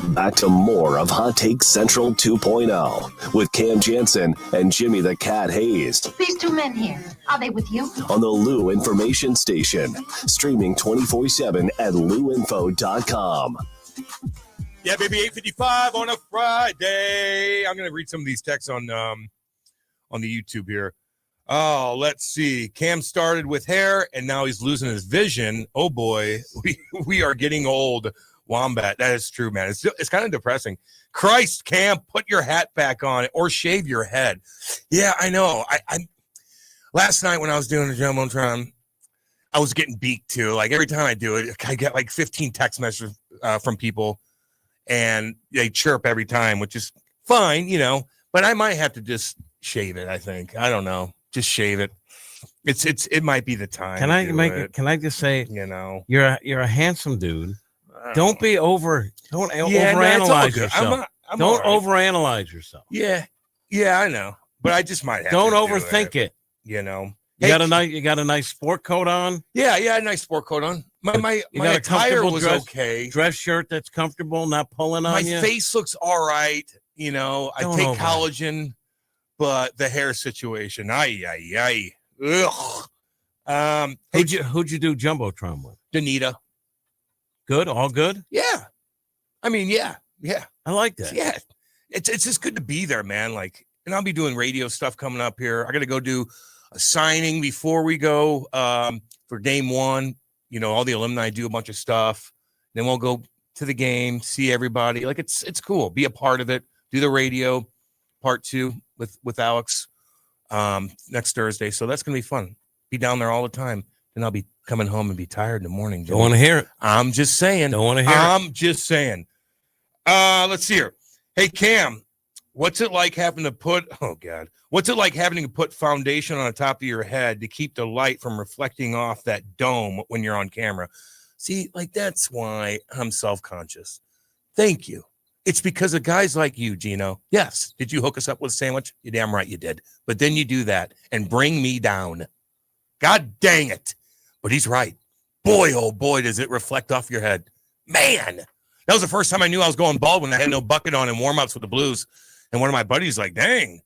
Back to more of Hot Take Central 2.0 with Cam Janssen and Jimmy the Cat Hayes These two men here, are they with you? on the Lou Information Station, streaming 24/7 at louinfo.com. Yeah, baby, 8:55 on a Friday. I'm going to read some of these texts on the YouTube here. Oh, let's see. Cam started with hair, and now he's losing his vision. Oh, boy. We are getting old. Wombat. That is true, man. It's kind of depressing. Christ, Cam, put your hat back on or shave your head. Yeah, I know. I last night when I was doing the Jumbotron, I was getting beaked too. Like every time I do it, I get like 15 text messages from people, and they chirp every time, which is fine, you know. But I might have to just shave it. I think. I don't know. Just shave it. It might be the time. Can I just say, you know, you're a handsome dude. Don't overanalyze yourself. Don't overanalyze yourself. Yeah, I know, but I just might have. Don't overthink it. You know, you got a nice sport coat on. Yeah, a nice sport coat on. My attire was okay. Dress shirt that's comfortable, not pulling on you. My face looks all right. You know, I take collagen, but the hair situation, Ugh. Who'd you do Jumbotron with? Danita. Good, all good. Yeah, I mean, yeah. I like that. Yeah, it's just good to be there, man. Like, and I'll be doing radio stuff coming up here. I got to go do a signing before we go for game one. You know, all the alumni do a bunch of stuff. Then we'll go to the game, see everybody. Like, it's cool. Be a part of it. Do the radio part 2 with Alex next Thursday. So that's gonna be fun. Be down there all the time. And I'll be coming home and be tired in the morning. Don't want to hear it. I'm just saying. Don't want to hear I'm just saying. Let's see here. Hey, Cam, what's it like having to put foundation on the top of your head to keep the light from reflecting off that dome when you're on camera? See, like, that's why I'm self-conscious. Thank you. It's because of guys like you, Gino. Yes. Did you hook us up with a sandwich? You're damn right you did. But then you do that and bring me down. God dang it. But he's right. Boy, oh boy, does it reflect off your head. Man, that was the first time I knew I was going bald when I had no bucket on in warm-ups with the Blues. And one of my buddies like, dang,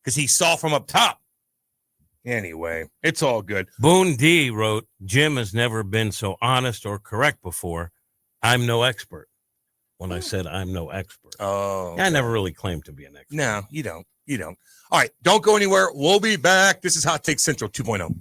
because he saw from up top. Anyway, it's all good. Boone D wrote, Jim has never been so honest or correct before. I'm no expert. When I said I'm no expert. Oh. I never really claimed to be an expert. No, you don't. All right, don't go anywhere. We'll be back. This is Hot Take Central 2.0.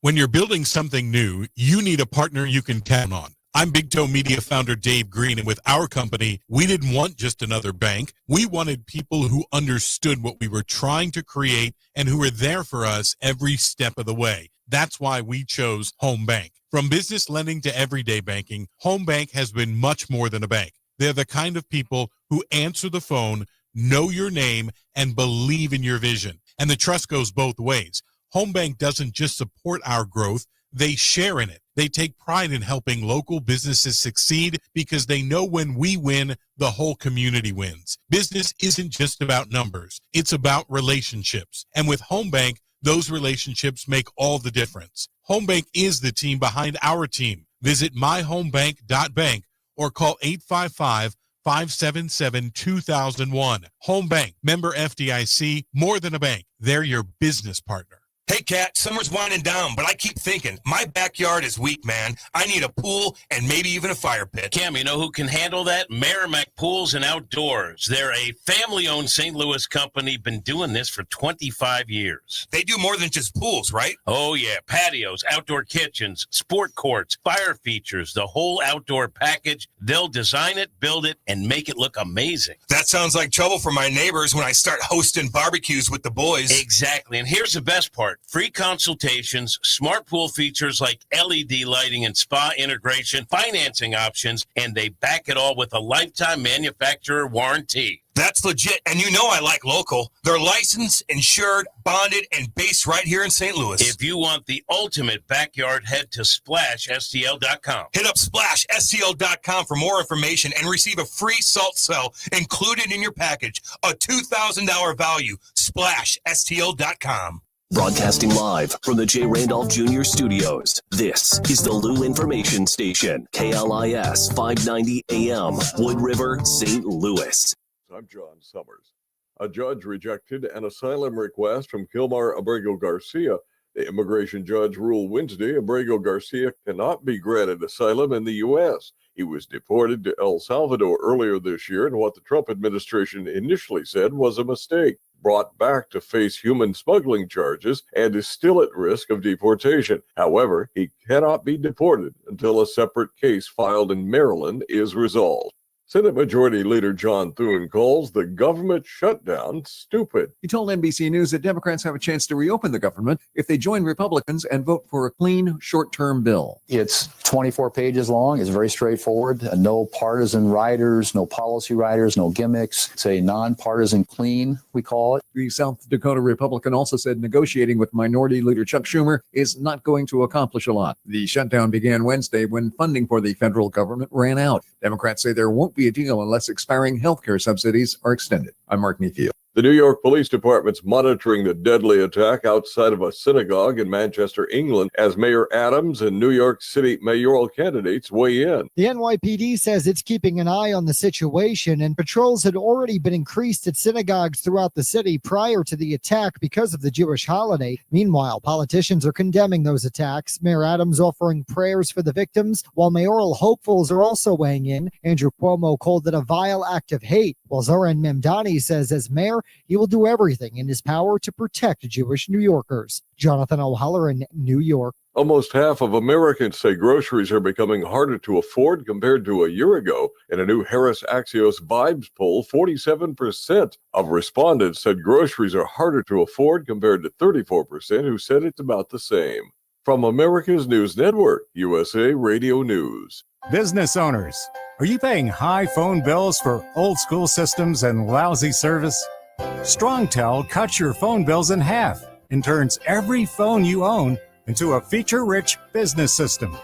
When you're building something new, you need a partner you can count on. I'm Big Toe Media founder Dave Green, and with our company, we didn't want just another bank. We wanted people who understood what we were trying to create and who were there for us every step of the way. That's why we chose Home Bank. From business lending to everyday banking, Home Bank has been much more than a bank. They're the kind of people who answer the phone, know your name, and believe in your vision. And the trust goes both ways. Home Bank doesn't just support our growth, they share in it. They take pride in helping local businesses succeed because they know when we win, the whole community wins. Business isn't just about numbers, it's about relationships. And with Home Bank, those relationships make all the difference. Home Bank is the team behind our team. Visit myhomebank.bank or call 855-577-2001. Home Bank, member FDIC, more than a bank. They're your business partner. Hey, Cat, summer's winding down, but I keep thinking, my backyard is weak, man. I need a pool and maybe even a fire pit. Cam, you know who can handle that? Merrimack Pools and Outdoors. They're a family-owned St. Louis company, been doing this for 25 years. They do more than just pools, right? Oh, yeah. Patios, outdoor kitchens, sport courts, fire features, the whole outdoor package. They'll design it, build it, and make it look amazing. That sounds like trouble for my neighbors when I start hosting barbecues with the boys. Exactly. And here's the best part. free consultations, smart pool features like LED lighting and spa integration, financing options, and they back it all with a lifetime manufacturer warranty. That's legit, and you know I like local. They're licensed, insured, bonded, and based right here in St. Louis. If you want the ultimate backyard, head to SplashSTL.com. Hit up SplashSTL.com for more information and receive a free salt cell included in your package. A $2,000 value. SplashSTL.com. Broadcasting live from the J. Randolph Jr. Studios, this is the Lou Information Station, KLIS 590 AM, Wood River, St. Louis. I'm John Summers. A judge rejected an asylum request from Kilmar Abrego Garcia. The immigration judge ruled Wednesday Abrego Garcia cannot be granted asylum in the U.S. He was deported to El Salvador earlier this year in what the Trump administration initially said was a mistake. Brought back to face human smuggling charges and is still at risk of deportation. However, he cannot be deported until a separate case filed in Maryland is resolved. Senate Majority Leader John Thune calls the government shutdown stupid. He told NBC News that Democrats have a chance to reopen the government if they join Republicans and vote for a clean, short-term bill. It's 24 pages long. It's very straightforward. No partisan writers, no policy writers, no gimmicks. It's a nonpartisan clean, we call it. The South Dakota Republican also said negotiating with Minority Leader Chuck Schumer is not going to accomplish a lot. The shutdown began Wednesday when funding for the federal government ran out. Democrats say there won't be a deal unless expiring health care subsidies are extended. I'm Mark Nefield. The New York Police Department's monitoring the deadly attack outside of a synagogue in Manchester, England, as Mayor Adams and New York City mayoral candidates weigh in. The NYPD says it's keeping an eye on the situation, and patrols had already been increased at synagogues throughout the city prior to the attack because of the Jewish holiday. Meanwhile, politicians are condemning those attacks. Mayor Adams offering prayers for the victims, while mayoral hopefuls are also weighing in. Andrew Cuomo called it a vile act of hate, while Zoran Memdani says as mayor, he will do everything in his power to protect Jewish New Yorkers. Jonathan O'Halloran, New York. Almost half of Americans say groceries are becoming harder to afford compared to a year ago. In a new Harris Axios Vibes poll, 47% of respondents said groceries are harder to afford compared to 34% who said it's about the same. From America's News Network, USA Radio News. Business owners, are you paying high phone bills for old school systems and lousy service? StrongTel cuts your phone bills in half and turns every phone you own into a feature-rich business system.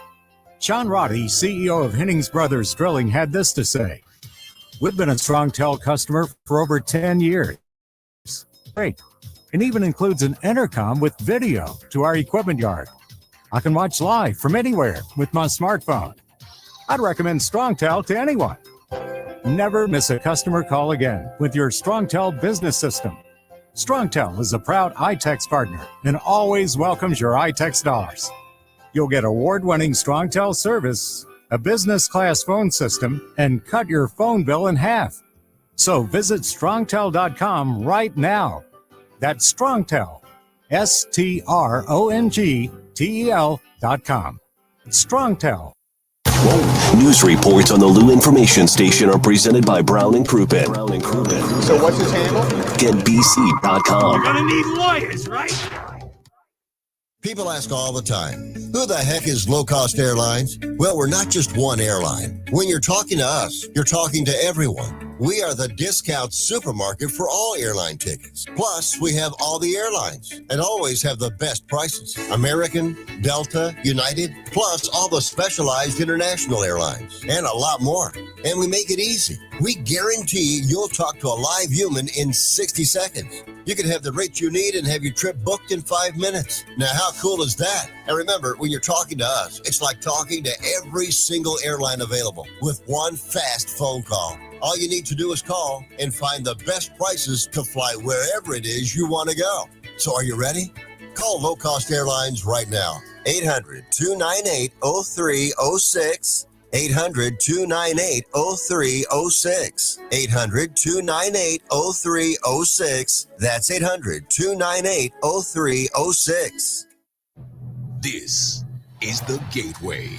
Sean Roddy, CEO of Hennings Brothers Drilling, had this to say. We've been a StrongTel customer for over 10 years. Great. It even includes an intercom with video to our equipment yard. I can watch live from anywhere with my smartphone. I'd recommend StrongTel to anyone. Never miss a customer call again with your StrongTel business system. StrongTel is a proud iTex partner and always welcomes your iTex dollars. You'll get award-winning StrongTel service, a business-class phone system, and cut your phone bill in half. So visit StrongTel.com right now. That's StrongTel, StrongTel.com. StrongTel. News reports on the Lou Information Station are presented by Brown and Crouppen. So what's his handle? GetBC.com. You're gonna need lawyers, right? People ask all the time, who the heck is Low Cost Airlines? Well, we're not just one airline. When you're talking to us, you're talking to everyone. We are the discount supermarket for all airline tickets. Plus, we have all the airlines and always have the best prices. American, Delta, United, plus all the specialized international airlines and a lot more. And we make it easy. We guarantee you'll talk to a live human in 60 seconds. You can have the rate you need and have your trip booked in 5 minutes. Now, how cool is that? And remember, when you're talking to us, it's like talking to every single airline available with one fast phone call. All you need to do is call and find the best prices to fly wherever it is you want to go. So are you ready? Call Low Cost Airlines right now. 800-298-0306. 800-298-0306. 800-298-0306. That's 800-298-0306. This is The Gateway.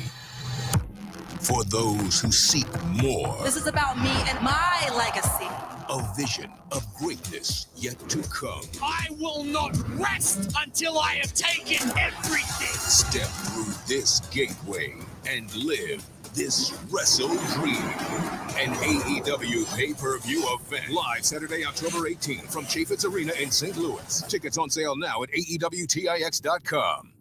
for those who seek more. This is about me and my legacy. A vision of greatness yet to come. I will not rest until I have taken everything. Step through this gateway and live this wrestle dream. An AEW pay-per-view event. Live Saturday, October 18th from Chaffetz Arena in St. Louis. Tickets on sale now at AEWTIX.com.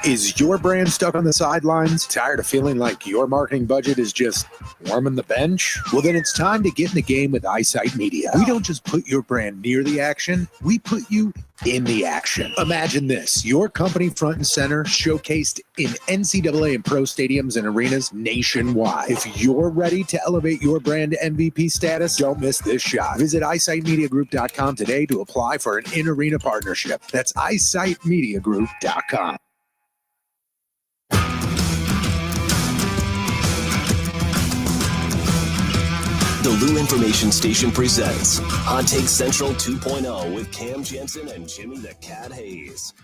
Is your brand stuck on the sidelines? Tired of feeling like your marketing budget is just warming the bench? Well, then it's time to get in the game with Eyesight Media. We don't just put your brand near the action, we put you in the action. Imagine this, your company front and center, showcased in NCAA and pro stadiums and arenas nationwide. If you're ready to elevate your brand to MVP status, don't miss this shot. Visit eyesightmediagroup.com today to apply for an in-arena partnership. That's eyesightmediagroup.com. The Lou Information Station presents Hot Take Central 2.0 with Cam Janssen and Jimmy the Cat Hayes.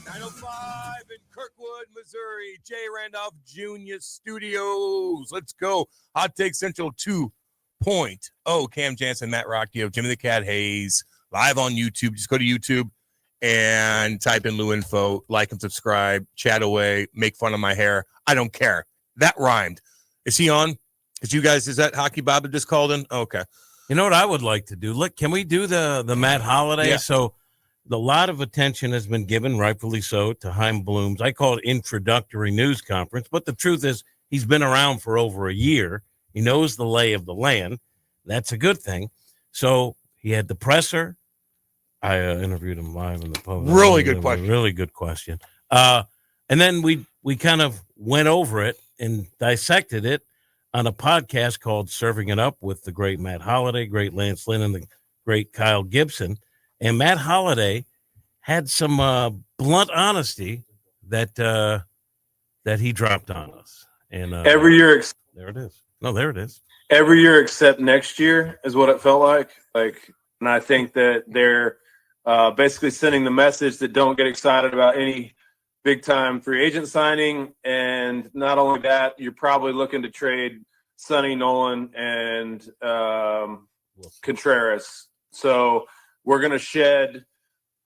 905 in Kirkwood, Missouri, Jay Randolph Jr. Studios. Let's go. Hot Take Central 2.0. Cam Janssen, Matt Rocchio, Jimmy the Cat Hayes, live on YouTube. Just go to YouTube and type in Lou Info, like and subscribe, chat away, make fun of my hair. I don't care. That rhymed. Is he on? Because you guys, is that Hockey Bob that just called in? Okay. You know what I would like to do? Look, can we do the Matt Holiday? Yeah. So a lot of attention has been given, rightfully so, to Chaim Bloom's, I call it introductory news conference, but the truth is he's been around for over a year. He knows the lay of the land. That's a good thing. So he had the presser. I interviewed him live in the post. Really good question. Really good question. And then we kind of went over it and dissected it on a podcast called Serving It Up with the great Matt Holliday, great Lance Lynn, and the great Kyle Gibson. And Matt Holliday had some blunt honesty that he dropped on us. And every year, there it is. No, there it is. Every year except next year is what it felt like. And I think that they're basically sending the message that don't get excited about any big-time free agent signing. And not only that, you're probably looking to trade Sonny Nolan and Contreras. So we're going to shed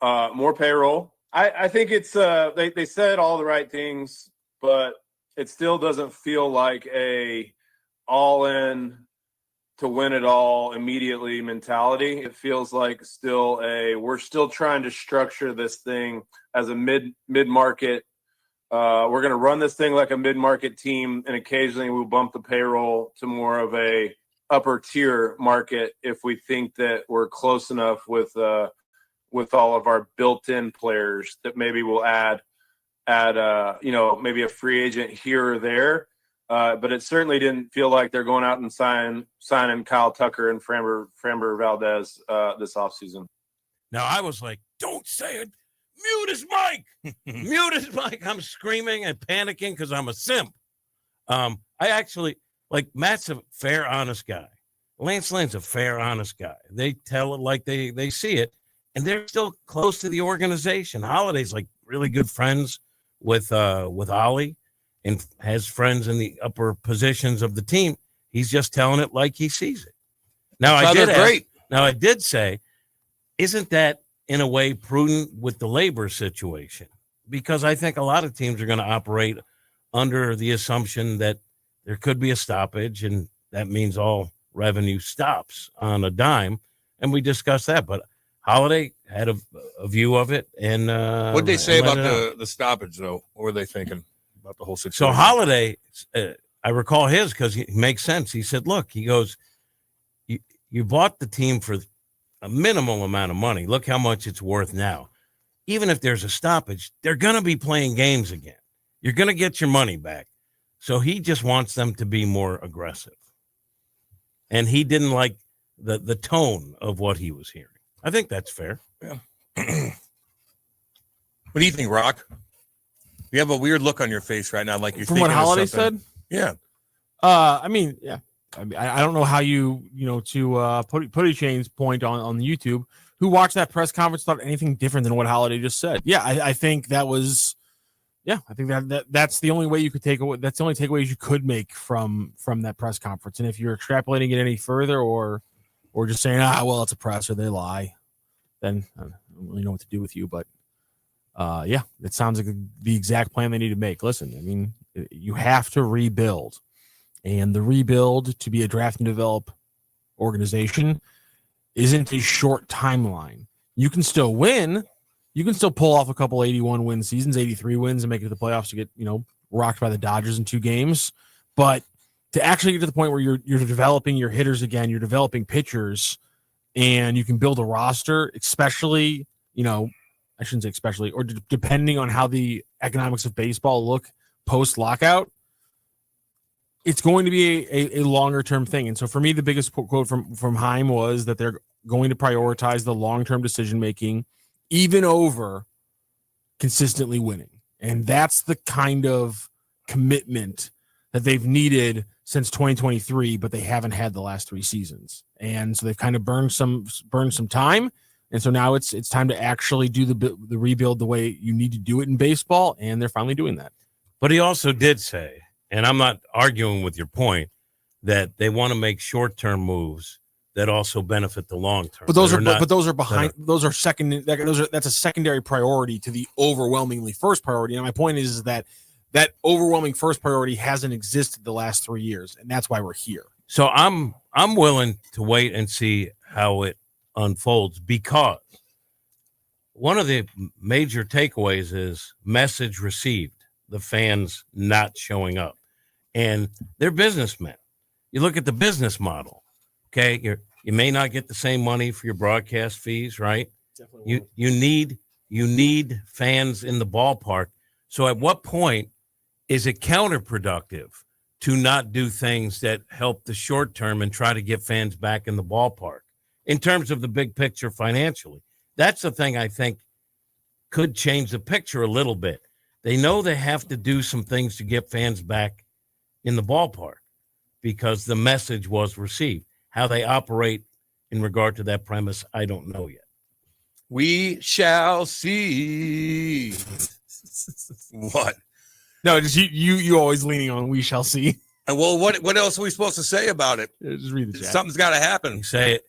more payroll. I think it's they said all the right things, but it still doesn't feel like a all-in to win it all immediately mentality. It feels like we're still trying to structure this thing as a mid-market. We're going to run this thing like a mid-market team, and occasionally we'll bump the payroll to more of a upper tier market if we think that we're close enough with all of our built-in players that maybe we'll add maybe a free agent here or there. But it certainly didn't feel like they're going out and signing Kyle Tucker and Framber Valdez this offseason. Now, I was like, don't say it. Mute his mic. Mute his mic. I'm screaming and panicking because I'm a simp. I actually, Matt's a fair, honest guy. Lance Lynn's a fair, honest guy. They tell it like they see it, and they're still close to the organization. Holiday's really good friends with Ollie, and has friends in the upper positions of the team. He's just telling it like he sees it. Now, I did say, isn't that in a way prudent with the labor situation? Because I think a lot of teams are going to operate under the assumption that there could be a stoppage, and that means all revenue stops on a dime. And we discussed that, but Holiday had a view of it. And what'd they say about the stoppage, though? What were they thinking about the whole situation? So Holiday, I recall his because it makes sense. He said, look, he goes, you bought the team for a minimal amount of money. Look how much it's worth now. Even if there's a stoppage, they're going to be playing games again. You're going to get your money back. So he just wants them to be more aggressive. And he didn't like the tone of what he was hearing. I think that's fair. Yeah. What do you think, Rock? You have a weird look on your face right now, like you're from what Holiday said. Yeah. I mean, I don't know how to Putty Chain's point on YouTube, who watched that press conference thought anything different than what Holiday just said. Yeah, I think that was, Yeah, I think that's the only way you could take away. That's the only takeaways you could make from that press conference. And if you're extrapolating it any further, or just saying, well, it's a press or they lie, then I don't really know what to do with you. But yeah, it sounds like the exact plan they need to make. Listen, I mean, you have to rebuild, and the rebuild to be a draft and develop organization isn't a short timeline. You can still win. You can still pull off a couple 81 win seasons, 83 wins, and make it to the playoffs to get, rocked by the Dodgers in 2 games. But to actually get to the point where you're developing your hitters again, you're developing pitchers, and you can build a roster, especially, I shouldn't say especially, or depending on how the economics of baseball look post-lockout, it's going to be a longer-term thing. And so for me, the biggest quote from Heim was that they're going to prioritize the long-term decision-making even over consistently winning. And that's the kind of commitment that they've needed since 2023, but they haven't had the last 3 seasons. And so they've kind of burned some time. And so now it's time to actually do the rebuild the way you need to do it in baseball. And they're finally doing that. But he also did say, and I'm not arguing with your point, that they want to make short-term moves that also benefit the long term. But those are that's a secondary priority to the overwhelmingly first priority. And my point is that overwhelming first priority hasn't existed the last 3 years, and that's why we're here. So I'm willing to wait and see how it unfolds, because one of the major takeaways is message received, the fans not showing up. And they're businessmen. You look at the business model. Okay, you may not get the same money for your broadcast fees, right? You need fans in the ballpark. So at what point is it counterproductive to not do things that help the short term and try to get fans back in the ballpark in terms of the big picture financially? That's the thing I think could change the picture a little bit. They know they have to do some things to get fans back in the ballpark because the message was received. How they operate in regard to that premise, I don't know yet. We shall see. What? No, just you always leaning on we shall see. Well, what else are we supposed to say about it? Just read the chat. Something's got to happen. Say it.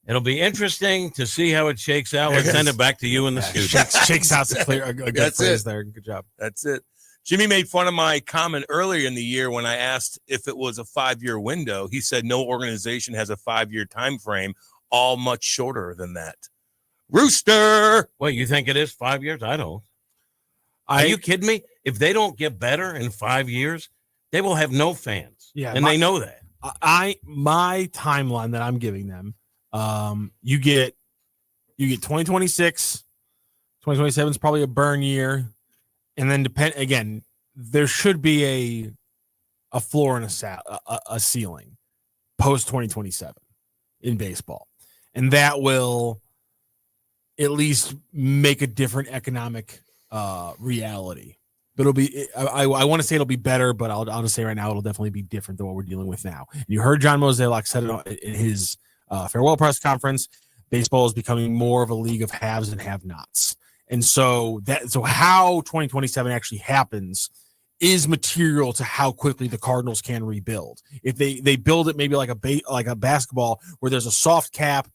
It'll be interesting to see how it shakes out. Let's send it back to you in the studio. Shakes out's a good phrase there. Good job. That's it. Jimmy made fun of my comment earlier in the year when I asked if it was a 5-year window. He said no organization has a 5-year time frame, all much shorter than that. Rooster! Well, you think it is 5 years? I don't. Are you kidding me? If they don't get better in 5 years, they will have no fans. Yeah, and they know that. My timeline that I'm giving them, you get 2026, 2027 is probably a burn year. And then there should be a floor and a ceiling post 2027 in baseball. And that will at least make a different economic reality. But it'll be, I want to say it'll be better, but I'll just say right now it'll definitely be different than what we're dealing with now. And you heard John Mozeliak said it in his farewell press conference. Baseball is becoming more of a league of haves and have-nots. And so how 2027 actually happens is material to how quickly the Cardinals can rebuild. If they build it maybe like a basketball where there's a soft cap,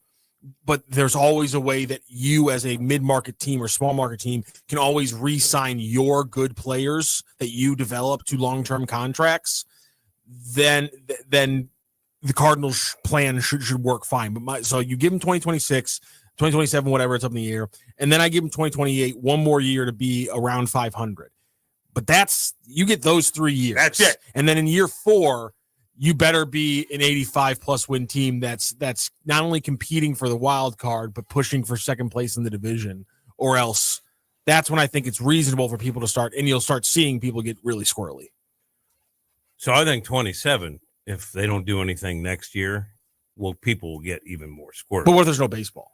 but there's always a way that you as a mid-market team or small market team can always re-sign your good players that you develop to long-term contracts, then the Cardinals plan should work fine. But so you give them 2026, 2027, whatever, it's up in the air. And then I give them 2028, one more year to be around 500. But you get those 3 years. That's it. And then in year 4, you better be an 85-plus win team that's not only competing for the wild card, but pushing for second place in the division, or else that's when I think it's reasonable for people to start, and you'll start seeing people get really squirrely. So I think 27, if they don't do anything next year, people will get even more squirrely. But what if there's no baseball?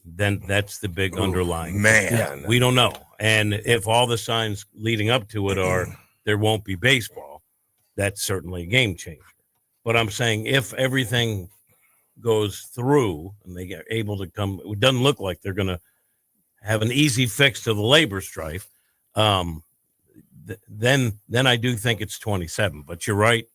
Then that's the big underlying. Man. We don't know. And if all the signs leading up to it are there won't be baseball, that's certainly a game changer. But I'm saying if everything goes through and they get able to come, it doesn't look like they're going to have an easy fix to the labor strife. then I do think it's 27. But you're right,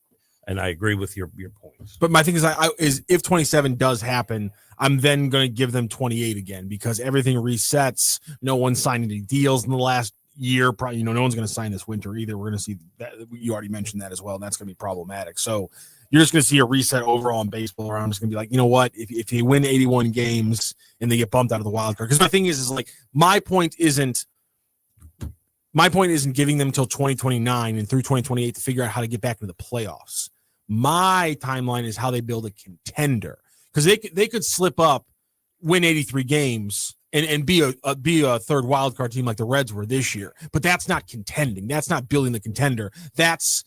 and I agree with your points. But my thing is, if 27 does happen, I'm then going to give them 28 again because everything resets. No one signed any deals in the last year. Probably, no one's going to sign this winter either. We're going to see that. You already mentioned that as well, and that's going to be problematic. So you're just going to see a reset overall in baseball. Where I'm just going to be like, you know what? If they win 81 games and they get bumped out of the wild card, because my thing is like my point isn't giving them until 2029 and through 2028 to figure out how to get back into the playoffs. My timeline is how they build a contender, because they could slip up, win 83 games, and be a third wild card team like the Reds were this year. But that's not contending. That's not building the contender. That's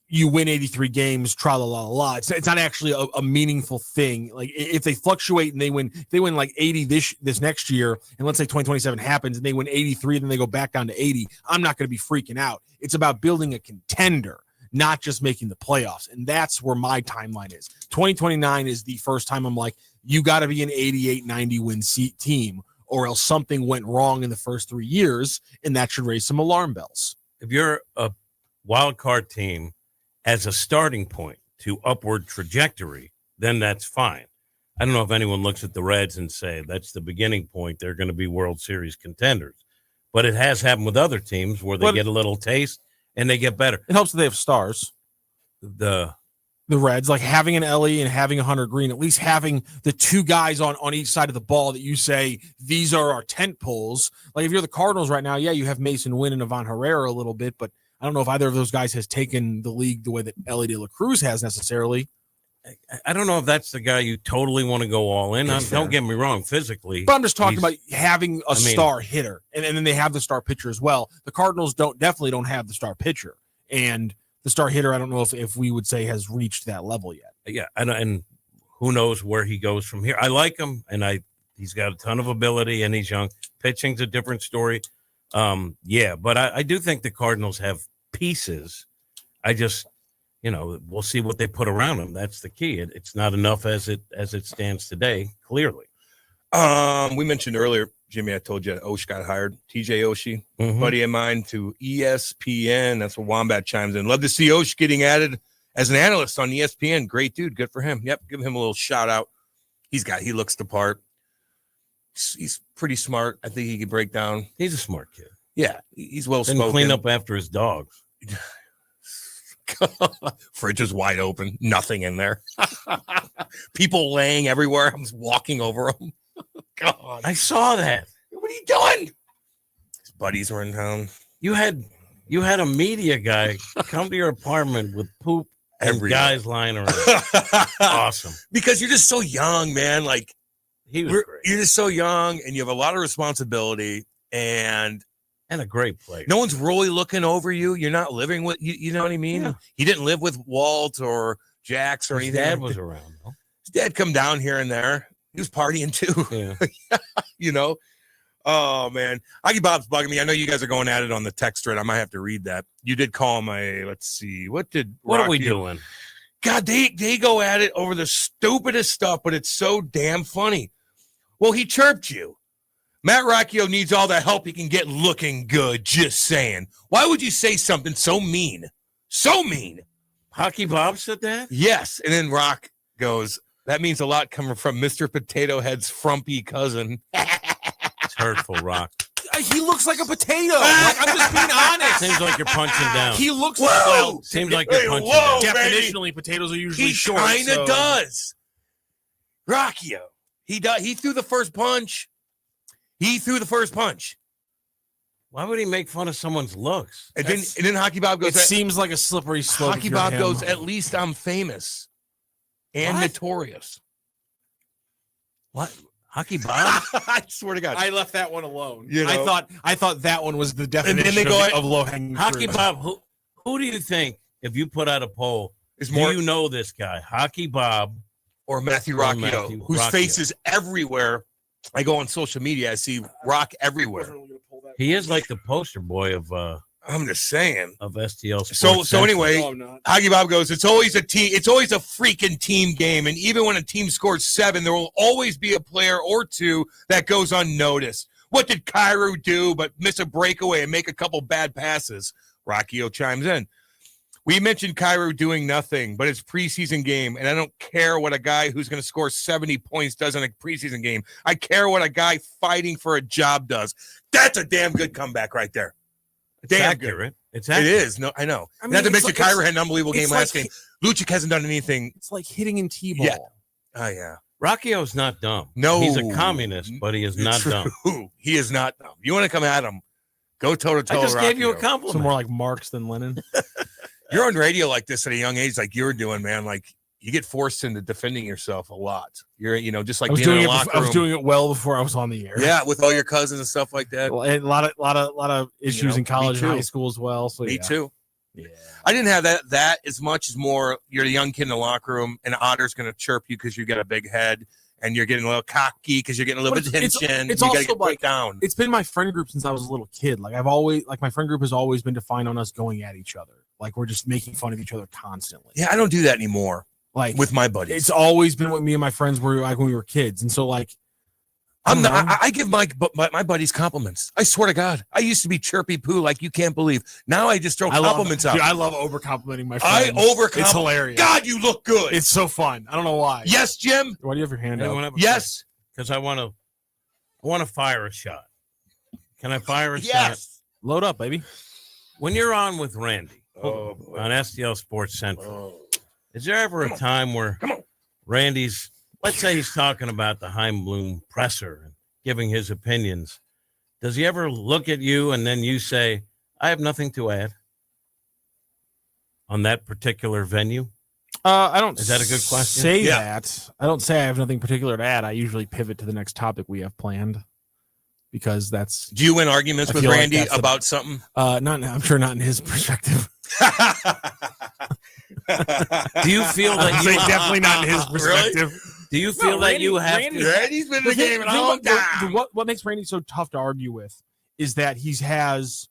you win 83 games, tra la la la. It's not actually a meaningful thing. Like if they fluctuate and they win like 80 this next year, and let's say 2027 happens and they win 83, then they go back down to 80. I'm not going to be freaking out. It's about building a contender, not just making the playoffs. And that's where my timeline is. 2029 is the first time I'm like, you got to be an 88, 90 win seat team, or else something went wrong in the first 3 years, and that should raise some alarm bells. If you're a wild card team as a starting point to upward trajectory, then that's fine. I don't know if anyone looks at the Reds and say that's the beginning point. They're going to be World Series contenders. But it has happened with other teams where they get a little taste and they get better. It helps that they have stars. The Reds, like having an Ellie and having a Hunter Green, at least having the two guys on each side of the ball that you say, these are our tent poles. Like if you're the Cardinals right now, yeah, you have Mason Wynn and Ivan Herrera a little bit, but I don't know if either of those guys has taken the league the way that Ellie De La Cruz has necessarily. I don't know if that's the guy you totally want to go all in on. Don't get me wrong, physically. But I'm just talking about having a star hitter, and then they have the star pitcher as well. The Cardinals definitely don't have the star pitcher, and the star hitter, I don't know if we would say has reached that level yet. Yeah, and who knows where he goes from here. I like him, and he's got a ton of ability, and he's young. Pitching's a different story. But I do think the Cardinals have pieces. I just, we'll see what they put around him. That's the key. It's not enough as it stands today, clearly. We mentioned earlier, Jimmy, I told you Osh got hired. TJ Oshie, buddy of mine, to ESPN. That's what Wombat chimes in. Love to see Osh getting added as an analyst on ESPN. Great dude. Good for him. Yep. Give him a little shout out. He looks the part. He's pretty smart. I think he can break down. He's a smart kid. Yeah. He's well spoken. Clean up after his dogs. Fridge is wide open. Nothing in there. People laying everywhere. I'm just walking over them. God, I saw that. What are you doing? His buddies were in town. You had a media guy come to your apartment with poop and guys lying around. Awesome. Because you're just so young, man. Like you're just so young, and you have a lot of responsibility and a great player. No one's really looking over you. You're not living with you. You know what I mean? Yeah. He didn't live with Walt or Jax or anything. His dad was around. Though. His dad come down here and there. He was partying too. Yeah. Oh man. Aggie Bob's bugging me. I know you guys are going at it on the text thread. I might have to read that. You did call him let's see. What are we doing? God, they go at it over the stupidest stuff, but it's so damn funny. Well, he chirped you. Matt Rocchio needs all the help he can get looking good. Just saying. Why would you say something so mean? So mean. Hockey Bob said that? Yes. And then Rock goes, that means a lot coming from Mr. Potato Head's frumpy cousin. It's hurtful, Rock. He looks like a potato. I'm just being honest. Seems like you're punching down. He looks seems like you're punching down. Definitionally, potatoes are usually short. He kind of does. Rocchio. He threw the first punch. Why would he make fun of someone's looks? And then Hockey Bob goes, it seems like a slippery slope. Hockey Bob goes, at least I'm famous and notorious. What? Hockey Bob? I swear to God. I left that one alone. I thought that one was the definition of low-hanging fruit. Hockey Bob, who do you think, if you put out a poll, do you know this guy? Hockey Bob or Matthew Rocchio, whose face is everywhere. I go on social media, I see Rock everywhere. He is like the poster boy of I'm just saying of STL Sports. So anyway, Hockey Bob goes, it's always a team, it's always a freaking team game. And even when a team scores 7, there will always be a player or two that goes unnoticed. What did Cairo do but miss a breakaway and make a couple bad passes? Rockio chimes in. We mentioned Cairo doing nothing, but it's preseason game, and I don't care what a guy who's going to score 70 points does in a preseason game. I care what a guy fighting for a job does. That's a damn good comeback right there. Damn accurate. Good. It's accurate. It is. No, I know. I mean, Not to mention like, Cairo had an unbelievable game last game. Lucic hasn't done anything. It's like hitting in T-ball. Yeah. Oh, yeah. Rockio's not dumb. No. He's a communist, but he is not dumb. He is not dumb. You want to come at him, go toe-to-toe. I just gave you a Rockio. compliment. So more like Marx than Lenin. You're on radio like this at a young age, like you're doing, man. Like you get forced into defending yourself a lot. You're, just like being in a locker room. I was doing it well before I was on the air. Yeah, with all your cousins and stuff like that. Well, and a lot of issues in college and high school as well. So me too. Yeah, I didn't have that as much as more. You're a young kid in the locker room, and Otter's going to chirp you because you got a big head, and you're getting a little cocky because you're getting a little bit of attention. It's you also got to get put down. It's been my friend group since I was a little kid. Like my friend group has always been defined on us going at each other. Like we're just making fun of each other constantly. Yeah, I don't do that anymore. Like with my buddies, it's always been what me and my friends were like when we were kids. And so like, I give my buddies compliments. I swear to God, I used to be chirpy poo like you can't believe. Now I just throw compliments out. Dude, I love over complimenting my friends. It's hilarious. God, you look good. It's so fun. I don't know why. Yes, Jim. Why do you have your hand up? Yes, because I want to fire a shot. Can I fire a shot? Yes. Load up, baby. When you're on with Randy on STL Sports Central, is there ever a time where Randy's, let's say he's talking about the Heimblum presser and giving his opinions, does he ever look at you and then you say, I have nothing to add on that particular venue? I don't. Is that a good question? Say that. I don't say I have nothing particular to add. I usually pivot to the next topic we have planned. Because that's. Do you win arguments with Randy about something? Not. I'm sure not in his perspective. Do you feel that you definitely not in his perspective? Really? Do you feel that you have to? Randy's been in the game a long time. What makes Randy so tough to argue with is that he has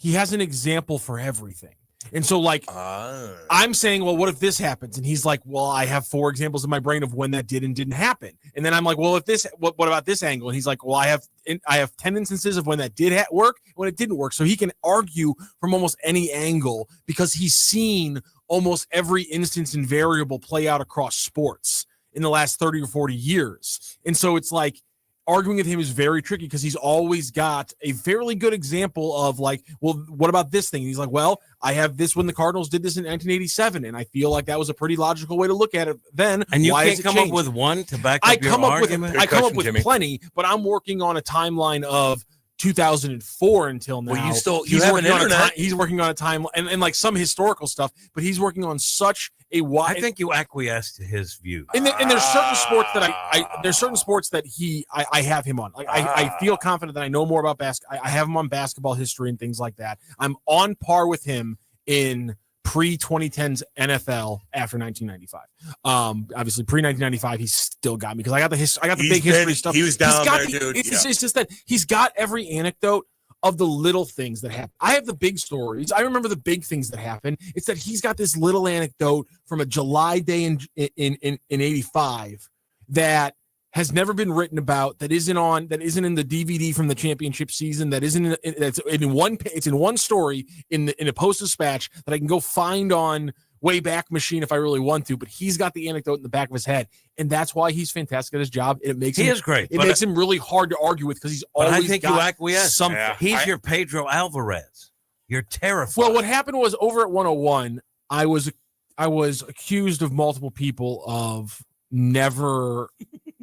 an example for everything. And so, like, I'm saying, well, what if this happens? And he's like, well, I have 4 examples in my brain of when that did and didn't happen. And then I'm like, well, if this, what about this angle? And he's like, well, I have 10 instances of when that did work, when it didn't work. So he can argue from almost any angle because he's seen almost every instance and variable play out across sports in the last 30 or 40 years. And so it's like, arguing with him is very tricky because he's always got a fairly good example of like, well, what about this thing? And he's like, well, I have this when the Cardinals did this in 1987, and I feel like that was a pretty logical way to look at it then. And you Why can't come up with one to back up your argument? I come up with plenty, but I'm working on a timeline of 2004 until now. Well, you have an internet. He's working on a time and like some historical stuff, but he's working on such a wide. I think you acquiesce to his view. And there's certain sports that there's certain sports that I have him on. Like I feel confident that I know more about basketball. I have him on basketball history and things like that. I'm on par with him in pre-2010s NFL after 1995. Obviously pre-1995 he's still got me because I got the big history stuff. He was down there, dude. It's just that he's got every anecdote of the little things that happen. I have the big stories. I remember the big things that happen. It's that he's got this little anecdote from a July day in 85 that has never been written about, that isn't in the DVD from the championship season, that's in one story in a Post-Dispatch that I can go find on Wayback Machine if I really want to, but he's got the anecdote in the back of his head, and that's why he's fantastic at his job. And he is great. It makes him really hard to argue with because he's always I think got you acquiesce. something. Yeah. He's your Pedro Alvarez. You're terrified. Well, what happened was over at 101, I was accused of multiple people of never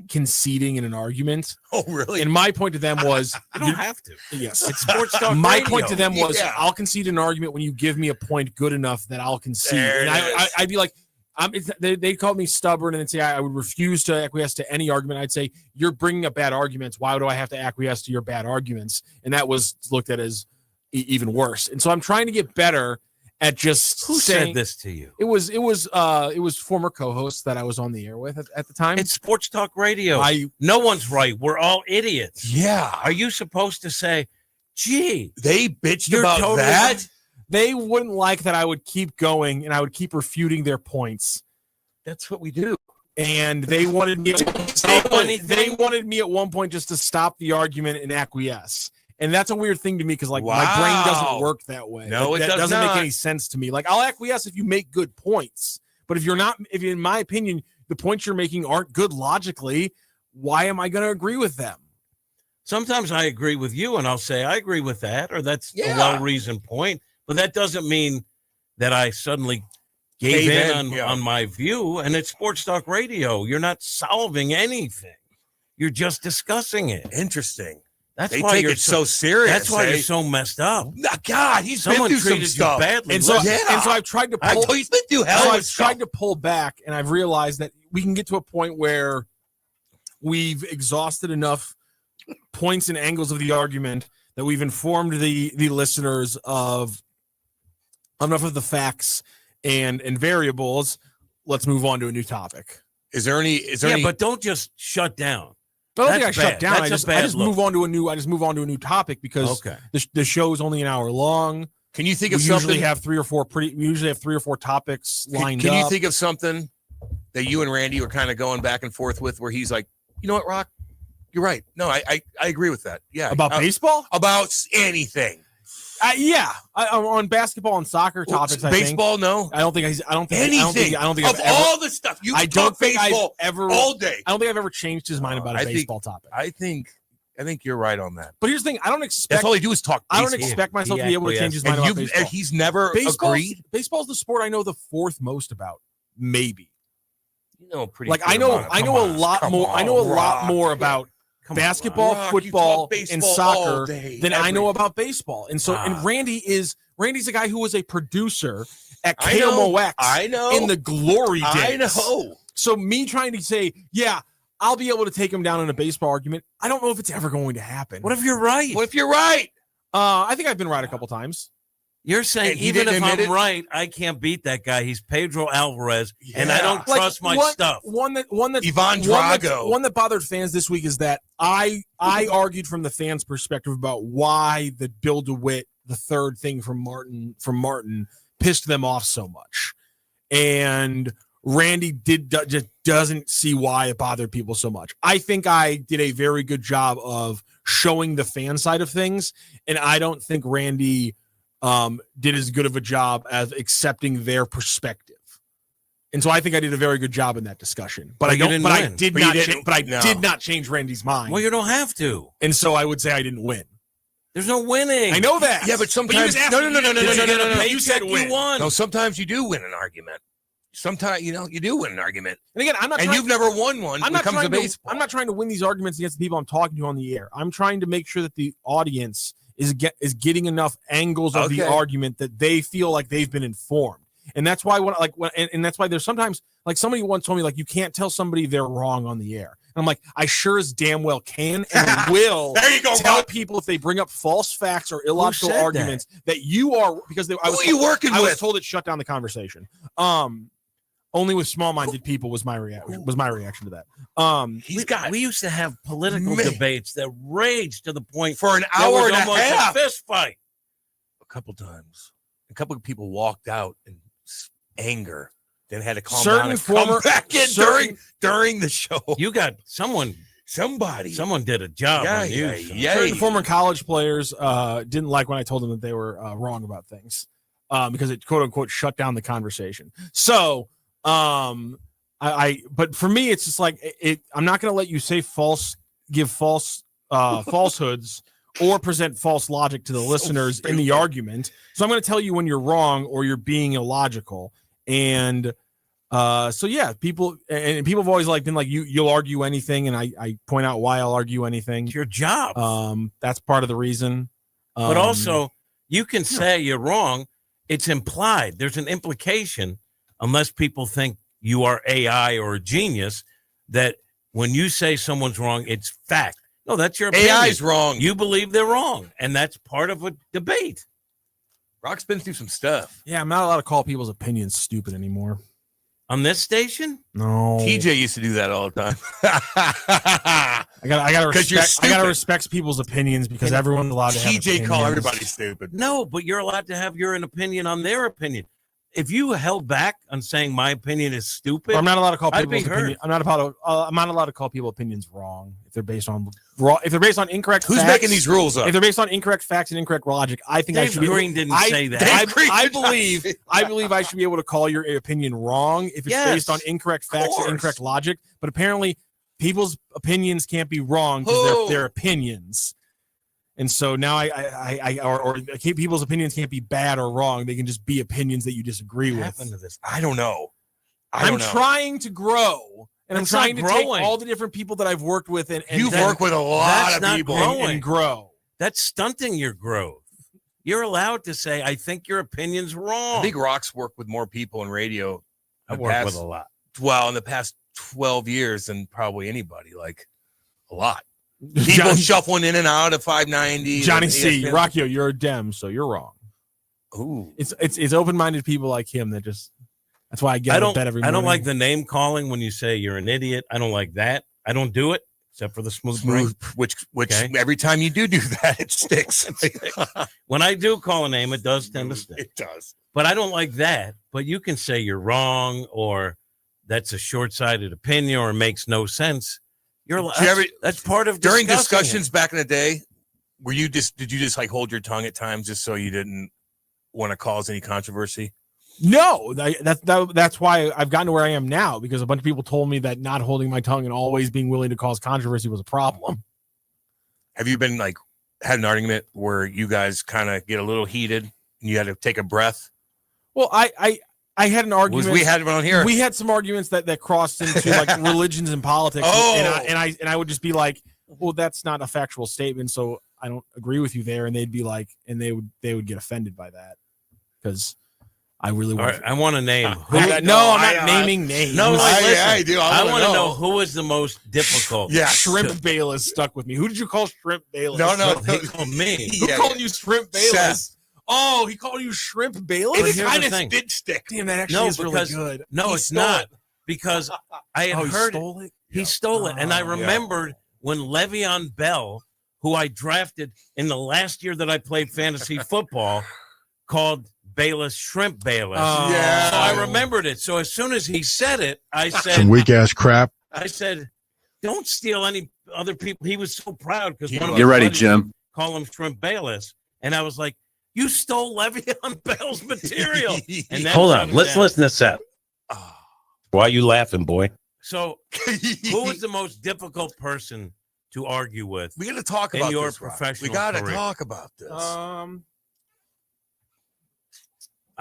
conceding in an argument. Oh, really? And my point to them was, you don't have to. Yes, it's sports talk. My radio. point to them was, I'll concede an argument when you give me a point good enough that I'll concede. And I'd be like, they called me stubborn and say I would refuse to acquiesce to any argument. I'd say, you're bringing up bad arguments. Why do I have to acquiesce to your bad arguments? And that was looked at as even worse. And so I'm trying to get better at just who said this to you? It was former co-hosts that I was on the air with at the time. It's sports talk radio. No one's right. We're all idiots. Yeah. Are you supposed to say, gee, they bitched about that? They wouldn't like that I would keep going and I would keep refuting their points. That's what we do. and they wanted me. They wanted me at one point just to stop the argument and acquiesce. And that's a weird thing to me because, like, my brain doesn't work that way. No, like, it that doesn't not. make any sense to me. Like, I'll acquiesce if you make good points, but if in my opinion, the points you're making aren't good logically, why am I going to agree with them? Sometimes I agree with you, and I'll say I agree with that, or that's a well-reasoned point. But that doesn't mean that I suddenly gave in on my view. And it's Sports Talk Radio. You're not solving anything. You're just discussing it. Interesting. That's they why take you're it so serious. That's why you're so messed up. God, he's Someone been through some treated stuff. you badly. And so I've tried to pull. He's been through hell. So with I've stuff. tried to pull back, and I've realized that we can get to a point where we've exhausted enough points and angles of the argument that we've informed the listeners of enough of the facts and variables. Let's move on to a new topic. Is there any? But don't just shut down. I don't think I shut down. That's I just move on to a new topic because the show is only an hour long. Can you think we of something? We usually have three or four topics lined up. Can you think of something that you and Randy were kind of going back and forth with, where he's like, you know what, Rock, you're right. No, I agree with that. Yeah, about baseball, about anything. On basketball and soccer topics. Baseball, no. I don't think anything. I don't think of all the stuff you can talk baseball all day. I don't think I've ever changed his mind about a baseball topic. I think you're right on that. But here's the thing: I don't expect. That's all he do is talk. I don't expect myself to be able to change his mind about baseball. He's never agreed. Baseball's the sport I know the fourth most about. Maybe. You know, pretty. Like I know a lot more. I know a lot more about basketball, football, and soccer than I know about baseball. And so, and Randy's a guy who was a producer at KMOX. I know in the glory days. I know. So me trying to say, I'll be able to take him down in a baseball argument. I don't know if it's ever going to happen. What if you're right? What if you're right? I think I've been right a couple times. You're saying even if I'm right, I can't beat that guy. He's Pedro Alvarez, and I don't trust my stuff. One that Ivan Drago. One that bothered fans this week is that I argued from the fans' perspective about why the Bill DeWitt, the third thing from Martin, pissed them off so much, and Randy just doesn't see why it bothered people so much. I think I did a very good job of showing the fan side of things, and I don't think Randy did as good of a job as accepting their perspective. And so I think I did a very good job in that discussion. But I did not change Randy's mind. Well, you don't have to. And so I would say I didn't win. There's no winning. I know that. Yeah, but sometimes No. You said you won. No, sometimes you do win an argument. Sometimes you do win an argument. And again, you've never won one. I'm not trying to win these arguments against the people I'm talking to on the air. I'm trying to make sure that the audience is getting enough angles of the argument that they feel like they've been informed. And that's why and that's why there's sometimes, like, somebody once told me, like, you can't tell somebody they're wrong on the air. And I'm like, I sure as damn well can and will tell people if they bring up false facts or illogical arguments that you are, because I was told it shut down the conversation. Only with small-minded people was my reaction to that. We used to have political debates that raged to the point for an hour and a half. A fist fight. A couple times, a couple of people walked out in anger, then had to calm Certain down and former- come back in during the show. You got someone did a job on you. Certain former college players didn't like when I told them that they were wrong about things because it quote unquote shut down the conversation. So. But for me, it's just like I'm not going to let you say give false falsehoods or present false logic to the listeners in the argument. So I'm going to tell you when you're wrong or you're being illogical. And people have always been like, you'll argue anything, and I point out why I'll argue anything. It's your job. That's part of the reason. But also, you can say you're wrong. It's implied. There's an implication. Unless people think you are AI or a genius, that when you say someone's wrong, it's fact. No, that's your opinion. AI's wrong. You believe they're wrong, and that's part of a debate. Rock's been through some stuff. Yeah, I'm not allowed to call people's opinions stupid anymore. On this station? No. TJ used to do that all the time. I gotta respect people's opinions because everyone's allowed to have opinions. TJ call everybody stupid. No, but you're allowed to have your opinion on their opinion. if you held back on saying my opinion is stupid, I'm not allowed to call I'd be people's hurt. opinion. I'm not allowed to call people opinions wrong if they're based on incorrect. Who's facts, making these rules up? If they're based on incorrect facts and incorrect logic, I think I Dave should. Green didn't say that. I believe I should be able to call your opinion wrong if it's based on incorrect facts and incorrect logic. But apparently, people's opinions can't be wrong because they're opinions. And so now people's opinions can't be bad or wrong. They can just be opinions that you disagree with. To this? I don't know. I'm trying to grow, and That's I'm trying not to take growing. all the different people that I've worked with, and You've worked with a lot of people and grow. That's stunting your growth. You're allowed to say, "I think your opinion's wrong." I think Rock's worked with more people in radio. I've worked with a lot. Well, in the past 12 years than probably anybody, like a lot. People shuffling in and out of 590. Johnny C. Rockio, you're a Dem, so you're wrong. Ooh, it's open-minded people like him that just. That's why I get out of bed every morning. I don't like the name calling when you say you're an idiot. I don't like that. I don't do it except for the smooth brain. Which every time you do that, it sticks. When I do call a name, it does tend to stick. It does. But I don't like that. But you can say you're wrong, or that's a short-sighted opinion, or it makes no sense. That's part of during discussions back in the day. Did you just like hold your tongue at times just so you didn't want to cause any controversy? No, that's why I've gotten to where I am now, because a bunch of people told me that not holding my tongue and always being willing to cause controversy was a problem. Have you been like had an argument where you guys kind of get a little heated and you had to take a breath? Well, I had an argument. We had one here. We had some arguments that crossed into like religions and politics. And I would just be like, well, that's not a factual statement, so I don't agree with you there. And they'd be like, and they would get offended by that because I really want. Right, I want to name. I'm not naming names. No, I do. I want to know who is the most difficult. Yeah, Shrimp Bayless stuck with me. Who did you call Shrimp Bayless? No, he called me. Who called you Shrimp Bayless? Seth. Oh, he called you Shrimp Bayless? It kind of did stick. Damn, that actually is really good. No, it's not. Because I had heard stole it. He stole it. And I remembered when Le'Veon Bell, who I drafted in the last year that I played fantasy football, called Bayless Shrimp Bayless. Yeah. So I remembered it. So as soon as he said it, I said, Some weak ass crap. I said, don't steal any other people. He was so proud because Get ready, Jim. Call him Shrimp Bayless. And I was like, you stole Le'Veon Bell's material. And Hold on. Let's listen to this out. Why are you laughing, boy? So who is the most difficult person to argue with? We got to talk about in your this, professional We got to career? talk about this. I